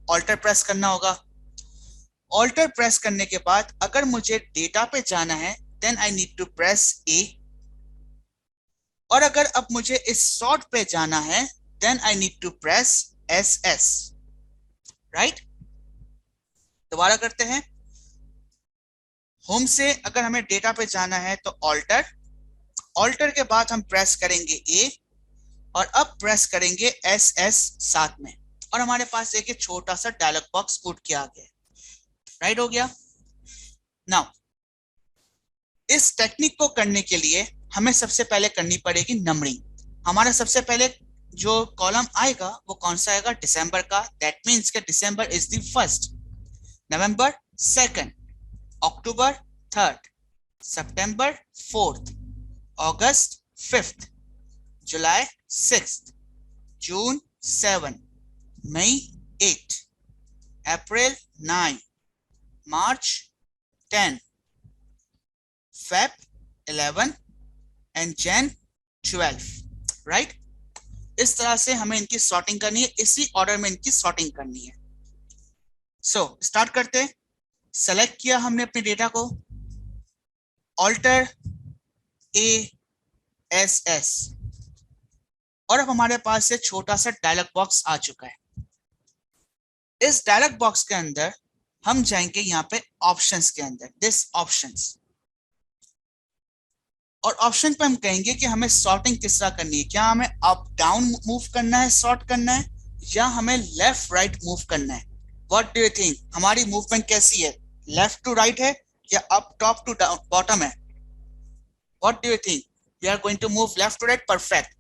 ऑल्टर प्रेस करना होगा। ऑल्टर प्रेस करने के बाद अगर मुझे डेटा पे जाना है then I need to press A, और अगर अब मुझे इस सॉर्ट पे जाना है then I need to press S S, right. दोबारा करते हैं। होम से अगर हमें डेटा पे जाना है तो ऑल्टर, ऑल्टर के बाद हम प्रेस करेंगे ए, और अब प्रेस करेंगे एस एस साथ में, और हमारे पास एक छोटा सा डायलॉग बॉक्स उठ के आ गया। राइट हो गया। नाउ इस टेक्निक को करने के लिए हमें सबसे पहले करनी पड़ेगी नंबरिंग। हमारा सबसे पहले जो कॉलम आएगा वो कौन सा आएगा? दिसंबर का। दैट मीन्स के December is the first, November second, October third, September fourth, August fifth, July sixth, June seven, May eight, April nine, March ten, Feb 11 and Jan 12, right? इस तरह से हमें इनकी सॉर्टिंग करनी है, इसी ऑर्डर में इनकी सॉर्टिंग करनी है। सो स्टार्ट करते हैं। सेलेक्ट किया हमने अपने डेटा को, ऑल्टर ASS, और अब हमारे पास ये छोटा सा डायलॉग बॉक्स आ चुका है। इस डायलॉग बॉक्स के अंदर हम जाएंगे यहाँ पे ऑप्शंस के अंदर, दिस ऑप्शंस, और ऑप्शन पे हम कहेंगे कि हमें सॉर्टिंग किस तरह करनी है। क्या हमें अप डाउन मूव करना है, सॉर्ट करना है, या हमें लेफ्ट राइट मूव करना है? व्हाट डू यू थिंक, हमारी मूवमेंट कैसी है, लेफ्ट टू राइट है या up top to down bottom है? What do you think, we are going to move left to right, perfect.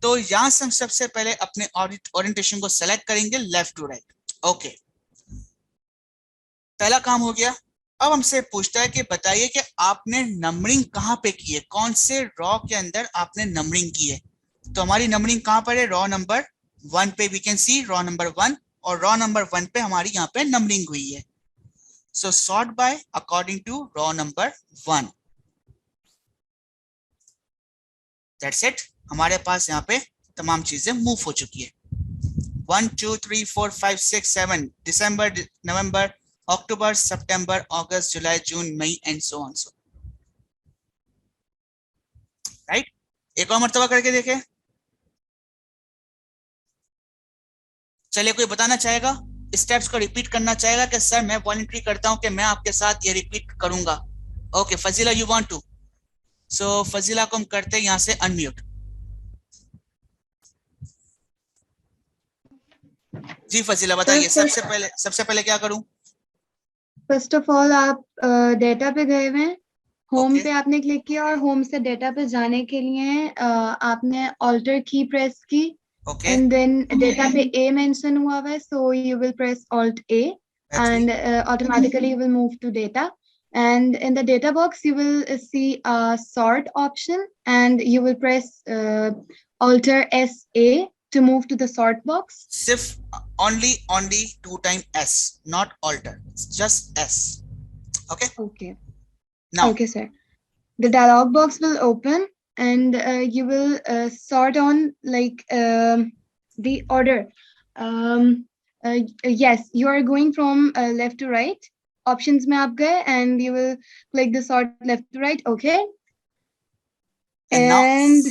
तो यहां से हम सबसे पहले अपने ओरिएंटेशन को सेलेक्ट करेंगे लेफ्ट टू राइट। ओके, पहला काम हो गया। अब हमसे पूछता है कि बताइए कि आपने नंबरिंग कहां पे की है, कौन से रॉ के अंदर आपने नंबरिंग की है। तो हमारी नंबरिंग कहां पर है, रॉ नंबर 1 पे, we can see row number 1, और रॉ नंबर 1 पे हमारी यहाँ पे नंबरिंग हुई है। So sort by according to row number 1। That's it, हमारे पास यहाँ पे तमाम चीजें मूव हो चुकी है। 1 2 3 4 5 6 7 दिसंबर, नवंबर, अक्टूबर, सितंबर, अगस्त, जुलाई, जून, मई and so on so, right. एक और मर्तबा करके देखें। चलिए, कोई बताना चाहेगा, स्टेप्स को रिपीट करना चाहेगा कि सर मैं वॉलंटरी करता हूं कि मैं आपके साथ ये रिपीट करूंगा? Okay Fazila, you want to? So Fazila को हम करते हैं यहाँ से अनम्यूट। जी फजीला बताइए, सबसे पहले क्या करूं? फर्स्ट ऑफ ऑल आप डेटा पे गए हुए हैं, होम ओके पे आपने क्लिक किया और होम से डेटा पे जाने के लिए आपने ऑल्टर की प्रेस की, ओके, एंड देन डेटा पे ए मेंशन हुआ हुआ है, so you will press alt A agree, and automatically you will move to data, and in the data box you will see a sort option and you will press alter SA to move to the sort box. सिर्फ only 2 times S, not alter, just S. Okay, Okay. now Okay, sir. The dialog box will open and you will sort on like the order. Um, yes, you are going from left to right. Options में आप गए and you will click the sort left to right. Okay. and now And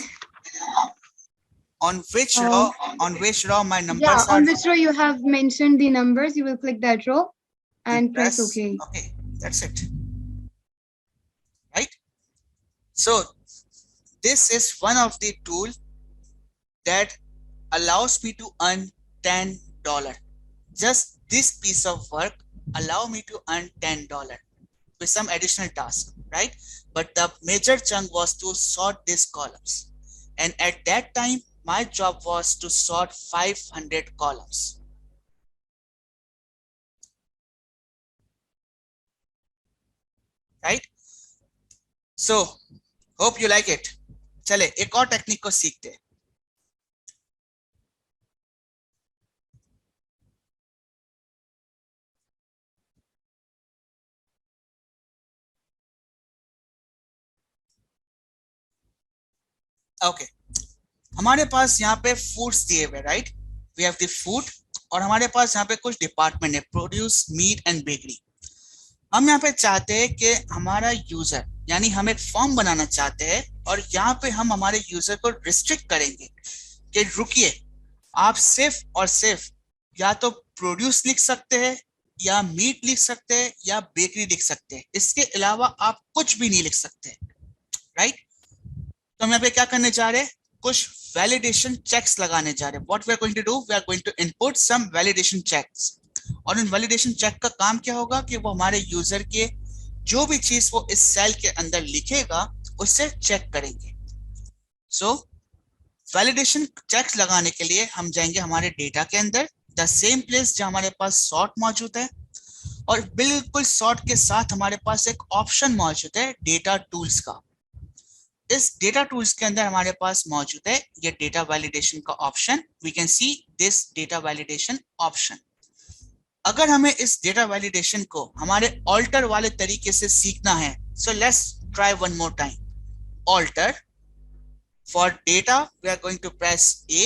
on which uh, row my yeah, numbers are, on which row you have mentioned the numbers, you will click that row and and press press OK. okay, that's it, right? So this is one of the tool that allows me to earn $10. Just this piece of work allow me to earn $10 with some additional task, right? But the major chunk was to sort these columns, and at that time my job was to sort 500 columns, right? So hope you like it. चले एक और टेक्निक को सीखते हैं। ओके, हमारे पास यहाँ पे फूड्स दिए हुए, right? We have the food, और हमारे पास यहाँ पे कुछ डिपार्टमेंट है, प्रोड्यूस, मीट एंड बेकरी। हम यहाँ पे चाहते हैं कि हमारा यूजर, यानी हम एक फॉर्म बनाना चाहते हैं, और यहाँ पे हम हमारे यूजर को रिस्ट्रिक्ट करेंगे कि रुकिए, आप सिर्फ और सिर्फ या तो प्रोड्यूस लिख सकते हैं, या मीट लिख सकते हैं, या बेकरी लिख सकते हैं, इसके अलावा आप कुछ भी नहीं लिख सकते, राइट? तो हम यहाँ पे क्या करने जा रहे हैं, कुछ वैलिडेशन चेक्स लगाने जा रहे हैं। What we are going to do, we are going to input some validation checks, और इन वैलिडेशन चेक का काम क्या होगा कि वो हमारे यूजर के जो भी चीज वो इस सेल के अंदर लिखेगा उससे चेक करेंगे। सो वैलिडेशन चेक्स लगाने के लिए हम जाएंगे हमारे डेटा के अंदर, द सेम प्लेस जहां हमारे पास सॉर्ट मौजूद है, और बिल्कुल सॉर्ट के साथ हमारे पास एक ऑप्शन मौजूद है डेटा टूल्स का। इस डेटा टूल्स के अंदर हमारे पास मौजूद है ये डेटा वैलिडेशन का option, we can see this data validation option. अगर हमें इस डेटा वैलिडेशन को हमारे ऑल्टर वाले तरीके से सीखना है, so let's try one more time. Alter, for data we are going to press A,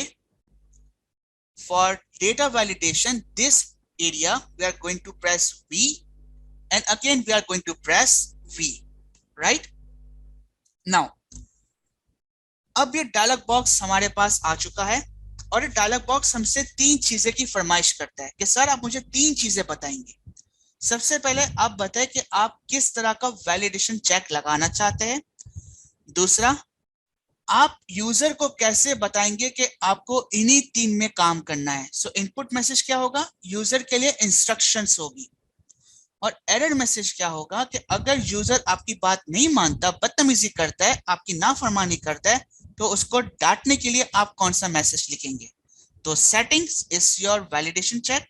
for data validation, this area we are going to press V, and again we are going to press V, right? Now अब ये डायलॉग बॉक्स हमारे पास आ चुका है, और ये डायलॉग बॉक्स हमसे 3 चीजें की फरमाइश करता है कि सर आप मुझे 3 चीजें बताएंगे। सबसे पहले आप बताएं कि आप किस तरह का वैलिडेशन चेक लगाना चाहते हैं। दूसरा, आप यूजर को कैसे बताएंगे कि आपको इन्हीं 3 में काम करना है। सो इनपुट मैसेज क्या होगा, यूजर के लिए इंस्ट्रक्शंस होगी। और एरर मैसेज क्या होगा कि अगर यूजर आपकी बात नहीं मानता, बदतमीजी करता है, आपकी नाफरमानी करता है, तो उसको डांटने के लिए आप कौन सा मैसेज लिखेंगे। तो settings is your validation check,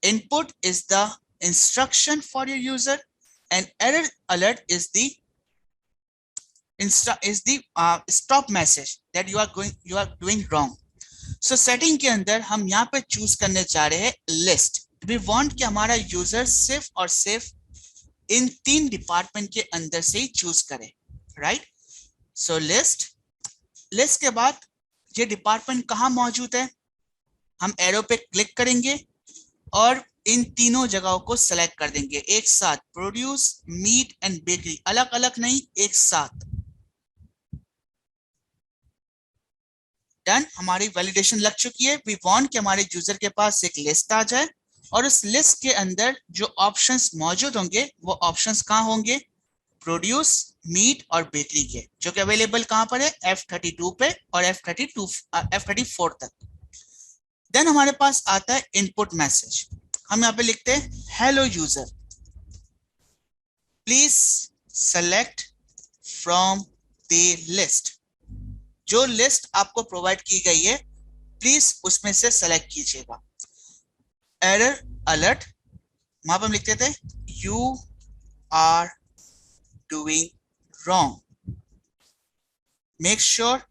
input is the instruction for your user, and error alert is the stop message that you are doing wrong. So setting के अंदर हम यहाँ पे चूज करने जा रहे हैं लिस्ट। वी वांट कि हमारा यूजर सिर्फ और सिर्फ इन 3 डिपार्टमेंट के अंदर से ही चूज करे, राइट। सो लिस्ट के बाद ये डिपार्टमेंट कहाँ मौजूद है, हम एरो पे क्लिक करेंगे और इन तीनों जगहों को सेलेक्ट कर देंगे एक साथ, प्रोड्यूस, मीट एंड बेकरी, अलग अलग नहीं, एक साथ। डन, हमारी वैलिडेशन लग चुकी है। वी वांट कि हमारे यूजर के पास एक लिस्ट आ जाए, और उस लिस्ट के अंदर जो ऑप्शंस मौजूद होंगे वो ऑप्शंस कहाँ होंगे, प्रोड्यूस, मीट और बेकरी के, जो कि अवेलेबल कहाँ पर है, F32 पे और F34 तक। देन हमारे पास आता है इनपुट मैसेज। हम यहाँ पे लिखते हैं hello user, please select from the list. जो लिस्ट आपको प्रोवाइड की गई है प्लीज उसमें से सेलेक्ट कीजिएगा। एरर अलर्ट, वहां पर हम लिखते थे you are doing wrong, make sure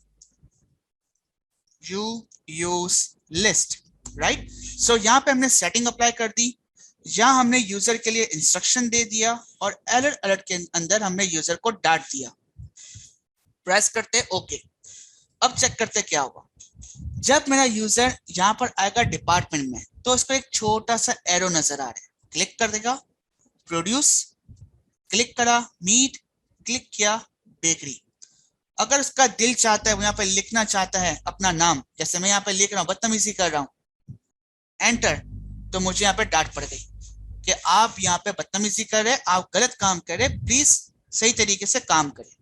you use list, right. So यहाँ पे हमने सेटिंग अप्लाई कर दी, यहाँ हमने यूजर के लिए इंस्ट्रक्शन दे दिया, और एरर अलर्ट के अंदर हमने यूजर को डांट दिया। प्रेस करते ओके। अब चेक करते क्या होगा, जब मेरा यूजर यहाँ पर आएगा डिपार्टमेंट में, तो उसको एक छोटा सा एरो नजर आ रहा है, क्लिक कर देगा, प्रोड्यूस, क्लिक करा, मीट, क्लिक किया, बेकरी। अगर उसका दिल चाहता है, वो यहाँ पे लिखना चाहता है अपना नाम, जैसे मैं यहाँ पे लिख रहा हूँ, बदतमीजी कर रहा हूँ, एंटर, तो मुझे यहाँ पे डांट पड़ गई कि आप यहाँ पे बदतमीजी कर रहे हैं, आप गलत काम कर रहे हैं, प्लीज सही तरीके से काम करें।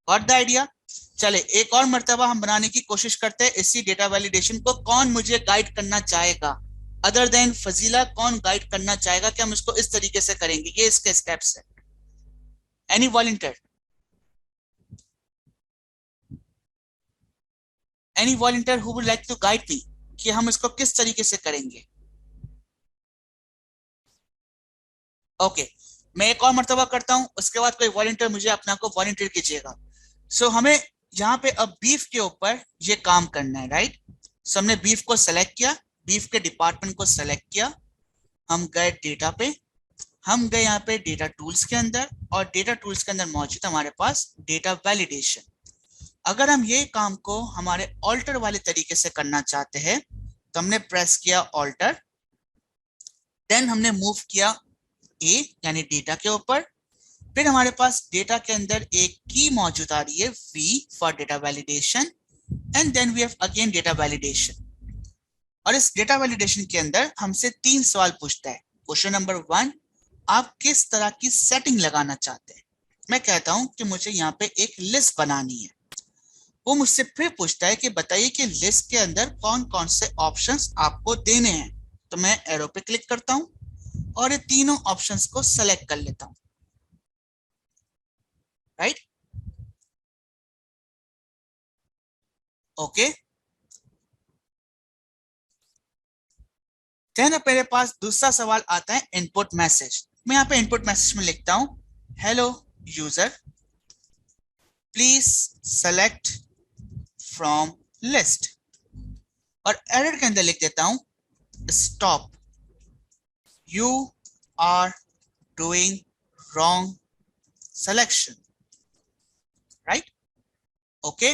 Got the idea. चले एक और मर्तबा हम बनाने की कोशिश करते हैं इसी डेटा वैलिडेशन को। कौन मुझे गाइड करना चाहेगा, अदर देन फजीला, कौन गाइड करना चाहेगा कि हम इसको इस तरीके से करेंगे, ये इसके स्टेप्स है। Any volunteer, any volunteer who would like to guide me कि हम इसको किस तरीके से करेंगे। ओके, मैं एक और मर्तबा करता हूं, उसके बाद कोई वॉलंटियर मुझे अपना को वॉलंटियर कीजिएगा। सो हमें यहाँ पे अब बीफ के ऊपर ये काम करना है, राइट। सो हमने बीफ को सेलेक्ट किया, बीफ के डिपार्टमेंट को सेलेक्ट किया, हम गए डेटा पे, हम गए यहाँ पे डेटा टूल्स के अंदर, और डेटा टूल्स के अंदर मौजूद हमारे पास डेटा वैलिडेशन। अगर हम ये काम को हमारे ऑल्टर वाले तरीके से करना चाहते हैं, तो हमने प्रेस किया ऑल्टर, देन हमने मूव किया ए यानी डेटा के ऊपर, फिर हमारे पास डेटा के अंदर एक की मौजूद आ रही है V for data validation, and then we have again data validation. और इस डेटा वैलिडेशन के अंदर हमसे 3 सवाल पूछता है। क्वेश्चन नंबर 1, आप किस तरह की सेटिंग लगाना चाहते हैं। मैं कहता हूं कि मुझे यहाँ पे एक लिस्ट बनानी है। वो मुझसे फिर पूछता है कि बताइए कि लिस्ट के अंदर कौन कौन से ऑप्शंस आपको देने हैं। तो मैं एरो पे क्लिक करता हूं और ये तीनों ऑप्शंस को सेलेक्ट कर लेता हूं, राइट। ओके, देन मेरे पास दूसरा सवाल आता है इनपुट मैसेज। मैं यहाँ पे इनपुट मैसेज में लिखता हूं hello user, please select from list, और एरर के अंदर लिख देता हूं stop, you are doing wrong selection, right. Okay,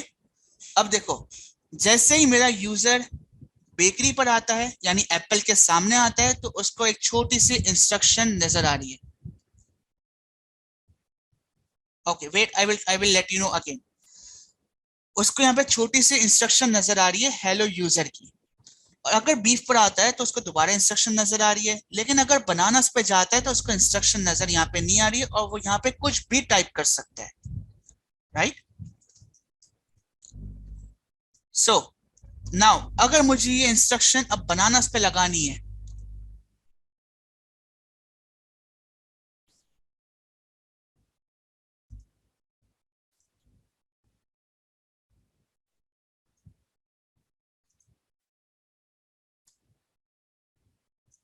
अब देखो जैसे ही मेरा यूजर बेकरी पर आता है यानी एप्पल के सामने आता है तो उसको एक छोटी सी इंस्ट्रक्शन नजर आ रही है. Okay wait, I will let you know again. उसको यहाँ पे छोटी सी इंस्ट्रक्शन नजर आ रही है हेलो यूजर की. और अगर बीफ पर आता है तो उसको दोबारा इंस्ट्रक्शन नजर आ रही है. लेकिन अगर बनानास पे जाता है तो उसको इंस्ट्रक्शन नजर यहाँ पे नहीं आ रही है और वो यहाँ पे कुछ भी टाइप कर सकता है. राइट. सो नाउ अगर मुझे ये इंस्ट्रक्शन अब बनानास पे लगानी है,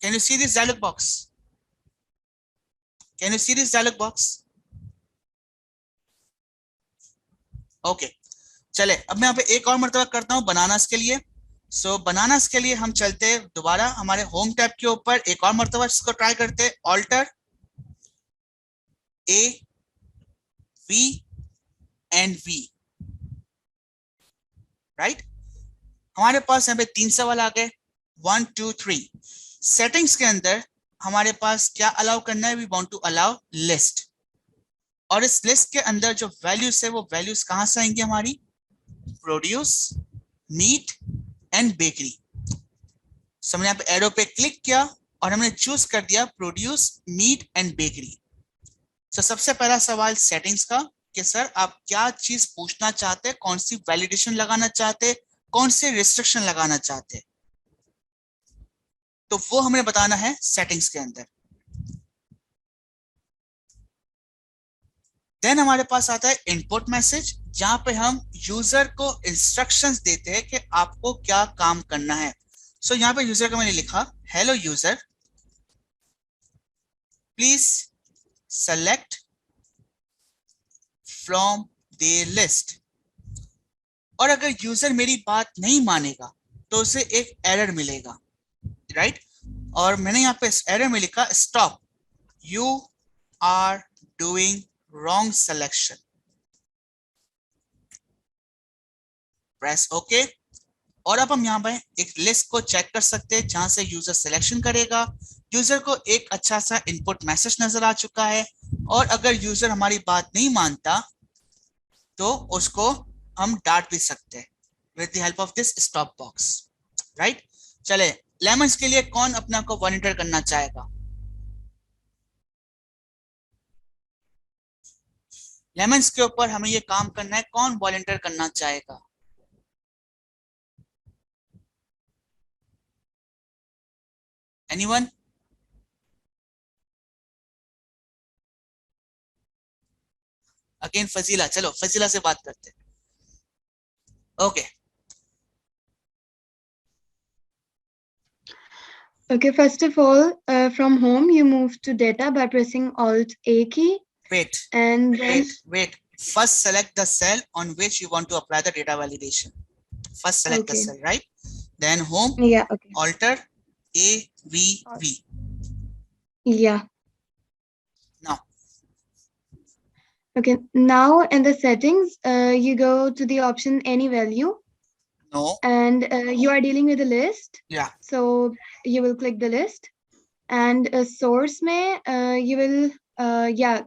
can you see this dialog box? Can you see this dialog box? Okay चले, अब मैं यहाँ पे एक और मर्तबा करता हूँ बनानास के लिए. सो बनानास के लिए हम चलते हैं दोबारा हमारे होम टैब के ऊपर, एक और मर्तबा इसको ट्राई करते हैं. Alter A V and V. Right. हमारे पास यहाँ पे 3 सवाल आ गए. 1 2 3. सेटिंग्स के अंदर हमारे पास क्या अलाउ करना है? We want to allow list. और इस लिस्ट के अंदर जो वैल्यूज है वो वैल्यूज कहां से आएंगी? हमारी प्रोड्यूस, मीट एंड बेकरी. सो हमने यहाँ पे एरो पे क्लिक किया और हमने चूज कर दिया प्रोड्यूस, मीट एंड बेकरी. सो सबसे पहला सवाल सेटिंग्स का कि सर आप क्या चीज पूछना चाहते हैं, कौन सी वैलिडेशन लगाना चाहते हैं, कौन से रिस्ट्रिक्शन लगाना चाहते हैं, तो वो हमें बताना है सेटिंग्स के अंदर. देन हमारे पास आता है इनपुट मैसेज, जहां पे हम यूजर को इंस्ट्रक्शंस देते हैं कि आपको क्या काम करना है. सो यहाँ पे यूजर का मैंने लिखा hello user please select from the list. और अगर यूजर मेरी बात नहीं मानेगा तो उसे एक एरर मिलेगा. राइट. और मैंने यहाँ पे इस एरर में लिखा stop, you are doing wrong selection. Press okay. और अब हम यहाँ पे एक लिस्ट को चेक कर सकते हैं जहां से यूजर सिलेक्शन करेगा. यूजर को एक अच्छा सा इनपुट मैसेज नजर आ चुका है. और अगर यूजर हमारी बात नहीं मानता तो उसको हम डांट भी सकते हैं with the help of this stop box. Right. चले, लेमन्स के लिए कौन अपना को वॉलंटियर करना चाहेगा? लेमन्स के ऊपर हमें ये काम करना है, कौन वॉलंटियर करना चाहेगा? एनीवन? अगेन फजीला. चलो फजीला से बात करते हैं. Okay. Okay, first of all, from home, you move to data by pressing Alt A key. Wait. And then Wait. First select the cell on which you want to apply the data validation. First select the cell, right? Then home. Yeah. Okay. Alter A V V. Yeah. Now. Okay. Now in the settings, you go to the option any value. No. And you are dealing with a list. Yeah. So you will click the list, and source may you will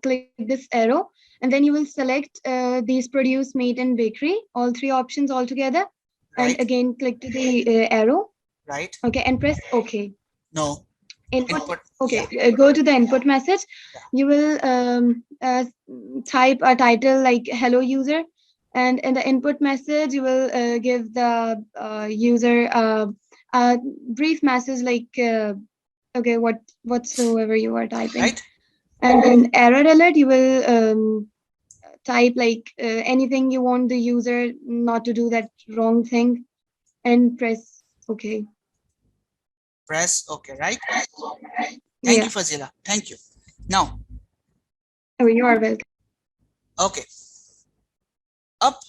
click this arrow, and then you will select these produce, meat and bakery, all 3 options all together. Right. And again click to the arrow. Right. Okay, and press OK. No. Input. Okay. Yeah. Go to the input message. Yeah. You will type a title like hello user, and in the input message you will give the user a brief message like okay, whatsoever you are typing. Right. And then error alert, you will type like anything you want the user not to do that wrong thing, and press OK. Press OK, right? Thank you, Fazila. Thank you. Now. Oh, you are welcome. Okay. अब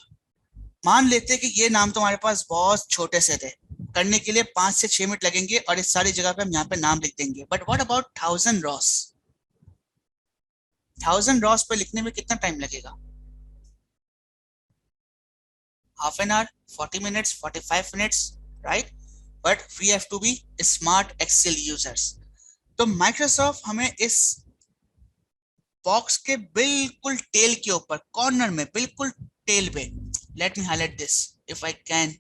मान लेते कि ये नाम तुम्हारे पास बहुत छोटे से थे, करने के लिए 5 से 6 मिनट लगेंगे और इस सारी जगह पे हम यहाँ पे नाम लिख देंगे. But what about 1000 Ross? 1000 Ross पे लिखने में कितना टाइम लगेगा? Half an hour, 40 minutes, 45 minutes, right? but we have to be smart Excel users. तो माइक्रोसॉफ्ट हमें इस बॉक्स के बिल्कुल टेल के ऊपर कॉर्नर में, बिल्कुल टेल पे, let me highlight this if I can,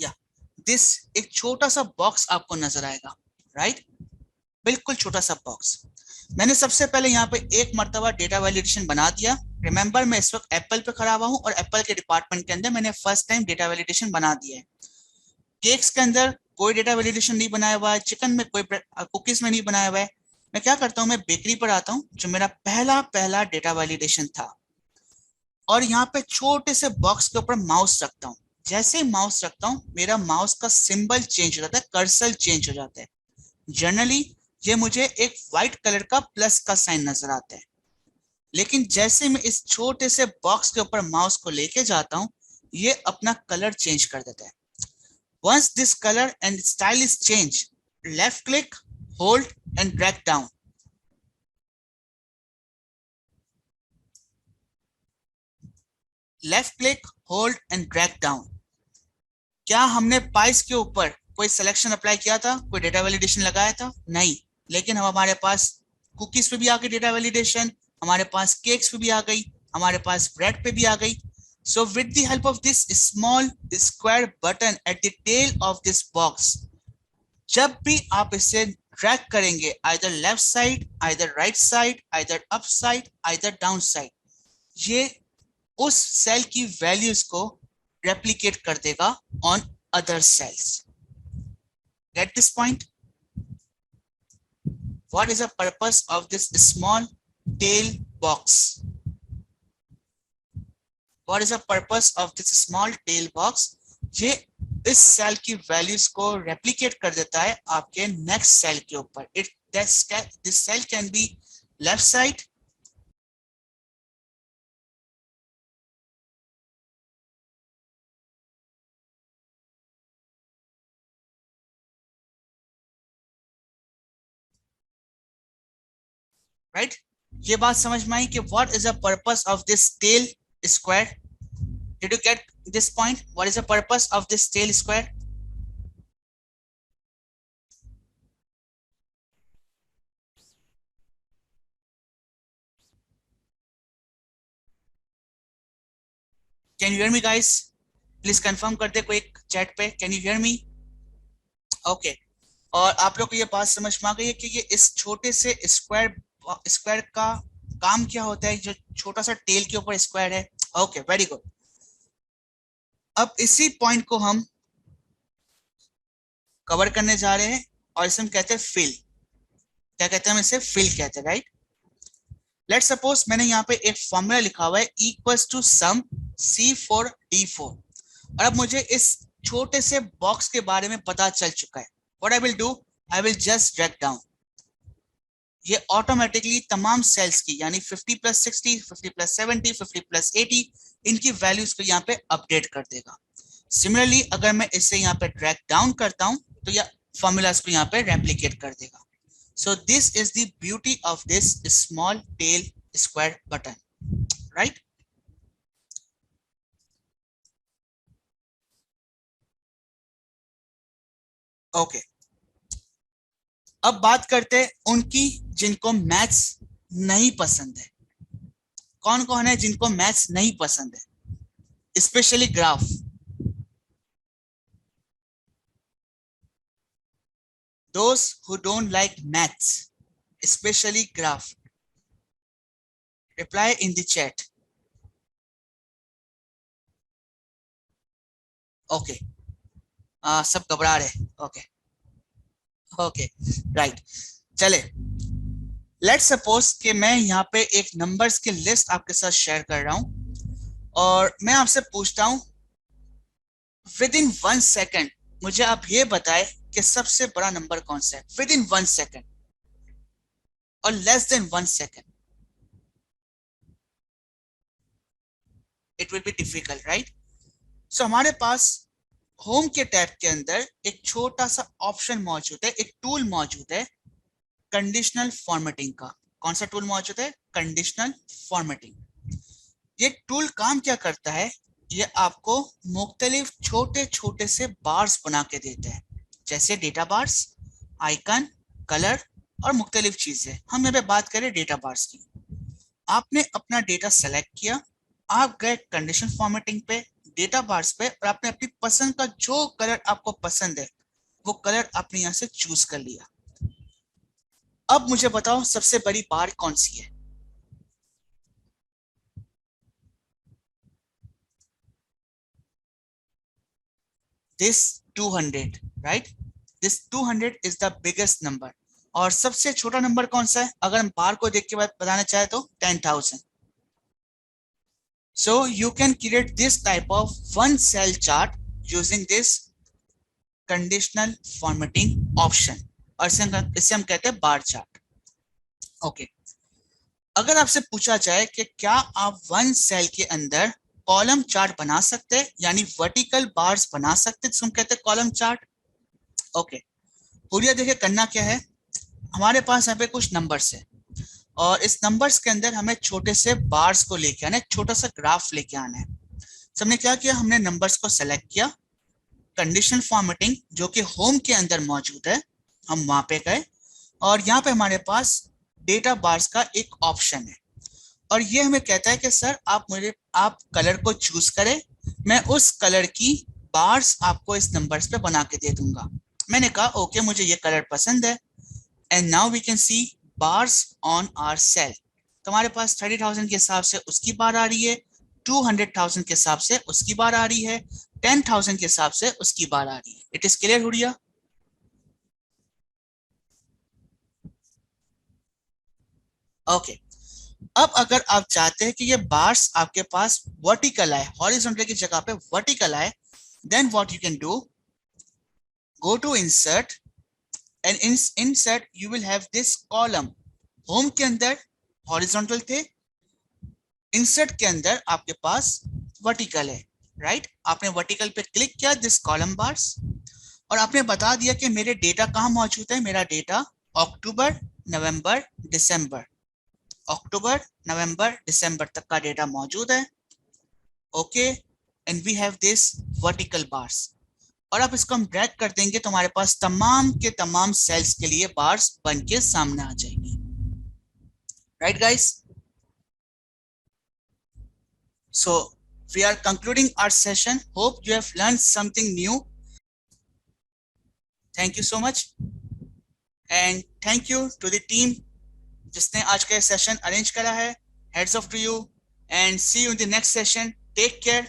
या दिस एक छोटा सा बॉक्स आपको नजर आएगा, राइट? बिल्कुल छोटा सा बॉक्स। मैंने सबसे पहले यहाँ पे एक मर्तबा डेटा वैलिडेशन बना दिया। रिमेंबर मैं इस वक्त एप्पल पे खड़ा हुआ हूँ और एप्पल के डिपार्टमेंट के अंदर मैंने फर्स्ट टाइम डेटा वैलिडेशन बना दिया है। केक्स के अंदर कोई डेटा वैलिडेशन नहीं बनाया हुआ है, चिकन में कोई, कुकीज में नहीं बनाया हुआ है। मैं क्या करता हूँ, मैं बेकरी पर आता हूँ, जो मेरा पहला पहला डेटा वैलिडेशन था, और यहाँ पे छोटे से बॉक्स के ऊपर माउस रखता हूँ। जैसे ही माउस रखता हूँ, मेरा माउस का सिंबल चेंज हो जाता है, कर्सर चेंज हो जाता है। जनरली ये मुझे एक व्हाइट कलर का प्लस का साइन नजर आता है, लेकिन जैसे मैं इस छोटे से बॉक्स के ऊपर माउस को लेके जाता हूँ, ये अपना कलर चेंज कर देता है। Once this color and style is changed, left click, hold and drag down. Left click, hold and drag down. क्या हमने पाइस के ऊपर कोई सिलेक्शन अप्लाई किया था, कोई डेटा वैलिडेशन लगाया था? नहीं। लेकिन हम, हमारे पास कुकीज पे भी आ गई डेटा वैलिडेशन, हमारे पास केक्स पे भी आ गई, हमारे पास ब्रेड पे भी आ गई। So with the help of this small square button at the tail of this box, जब भी आप इसे ड्रैग करेंगे, either left side, either right side, either up side, either down side, ये उस सेल की वैल्यूज को रेप्लिकेट कर देगा on other sales. Gate this point? What is the purpose of this small tell box? What is the purpose of this small tail box? ये इस सेल की वैल्यूज को रेप्लिकेट कर देता है आपके नेक्स्ट सेल के ऊपर। This cell can be left side, right? ये बात समझ में आई कि what is the purpose of this tail square? Did you get this point? What is the purpose of this tail square? Can you hear me guys? Please confirm कर दे कोई चैट पे, can you hear me? Okay. और आप लोग को ये बात समझ में आ गई है कि ये इस छोटे से स्क्वायर का काम क्या होता है, जो छोटा सा टेल के ऊपर स्क्वायर है। Okay, very good. अब इसी पॉइंट को हम कवर करने जा रहे हैं और इसे हम कहते हैं फिल। क्या कहते हैं हम इसे? फिल कहते हैं, राइट? लेट्स सपोज मैंने यहाँ पे एक फॉर्मूला लिखा हुआ है equals to some C4 D4, और अब मुझे इस छोटे से बॉक्स के बारे में पता चल चुका है। What I will do, I will just drag down. ये ऑटोमेटिकली तमाम सेल्स की, यानी 50 + 60, 50 + 70, 50 + 80, इनकी वैल्यूज को यहाँ पे अपडेट कर देगा। सिमिलरली अगर मैं इसे यहाँ पे ड्रैग डाउन करता हूँ, तो यह फॉर्मूलाज को यहाँ पे रेप्लिकेट कर देगा। So this is the beauty of this small tail square button, right? Okay. अब बात करते हैं उनकी जिनको मैथ्स नहीं पसंद है। कौन कौन है जिनको मैथ्स नहीं पसंद है? Specially graph. Those who don't like maths, especially graph, reply in the chat. Okay. सब घबरा रहे। Okay okay, right. चले, लेट्स सपोज कि मैं यहाँ पे एक नंबर्स की लिस्ट आपके साथ शेयर कर रहा हूं और मैं आपसे पूछता हूं विद इन 1 सेकेंड मुझे आप ये बताएं कि सबसे बड़ा नंबर कौन सा है। विद इन 1 सेकेंड और less than 1 second. It will be difficult, right? So हमारे पास होम के टैब के अंदर एक छोटा सा ऑप्शन मौजूद है, एक टूल मौजूद है कंडीशनल फॉर्मेटिंग का। कौन सा टूल मौजूद है? Conditional formatting. ये टूल काम क्या करता है, ये आपको मुख्तलिफ छोटे छोटे से बार्स बना के देता है, जैसे डेटा बार्स, आइकन, कलर और मुख्तलिफ चीजें। हम यहाँ पे बात करें डेटा बार्स की। आपने अपना डेटा सेलेक्ट किया, आप गए कंडीशन फॉर्मेटिंग पे, डेटा बार्स पे, और आपने अपनी पसंद का जो कलर आपको पसंद है वो कलर आपने यहाँ से चूज कर लिया। अब मुझे बताओ सबसे बड़ी बार कौन सी है? This 200, right? This 200 is the biggest number. और सबसे छोटा नंबर कौन सा है? अगर हम बार को देख के बताना चाहे तो 10,000। So you can create this type of one cell chart using this conditional formatting option, और इसे हम कहते हैं बार चार्ट। ओके, अगर आपसे पूछा जाए कि क्या आप वन सेल के अंदर कॉलम चार्ट बना सकते हैं, यानी वर्टिकल बार्स बना सकते हैं, जिसको हम कहते हैं कॉलम चार्ट। ओके, पूरी देखिए करना क्या है। हमारे पास यहाँ पे कुछ नंबर्स है, और इस नंबर्स के अंदर हमें छोटे से बार्स को लेके आना है, छोटा सा ग्राफ लेके आना है। तो हमने क्या किया, हमने नंबर्स को सेलेक्ट किया, कंडीशनल फॉर्मेटिंग जो कि होम के अंदर मौजूद है, हम वहां पे गए, और यहाँ पे हमारे पास डेटा बार्स का एक ऑप्शन है, और ये हमें कहता है कि सर आप कलर को चूज करें, मैं उस कलर की बार्स आपको इस नंबर्स पे बना के दे दूंगा। मैंने कहा ओके, मुझे ये कलर पसंद है, and now we can see bars on our cell. तो हमारे पास 30,000 के हिसाब से उसकी बार आ रही है, 200,000 के हिसाब से उसकी बार आ रही है, 10,000 के हिसाब से उसकी बार आ रही है। It is clear Huriya? Okay, अब अगर आप चाहते हैं कि ये बार्स आपके पास वर्टिकल आए, हॉरिजॉन्टल की जगह पे वर्टिकल आए, then what you can do, go to insert, and in insert you will have this column. Home के अंदर हॉरिजॉन्टल थे, इंसर्ट के अंदर आपके पास वर्टिकल है, राइट? आपने वर्टिकल पे क्लिक किया, दिस कॉलम बार्स, और आपने बता दिया कि मेरे डेटा कहाँ मौजूद है। मेरा डेटा अक्टूबर, नवंबर, दिसंबर, अक्टूबर, नवंबर, दिसंबर तक का डेटा मौजूद है। Okay, and we have this vertical bars, और आप इसको हम ड्रैग कर देंगे तो हमारे पास तमाम के तमाम सेल्स के लिए बार्स बन के सामने आ जाएंगी। Right guys? So we are concluding our session. Hope you have learned something new. Thank you so much, and thank you to the team जिसने आज का सेशन अरेंज करा है. Heads off to you, and see you in the next session. Take care.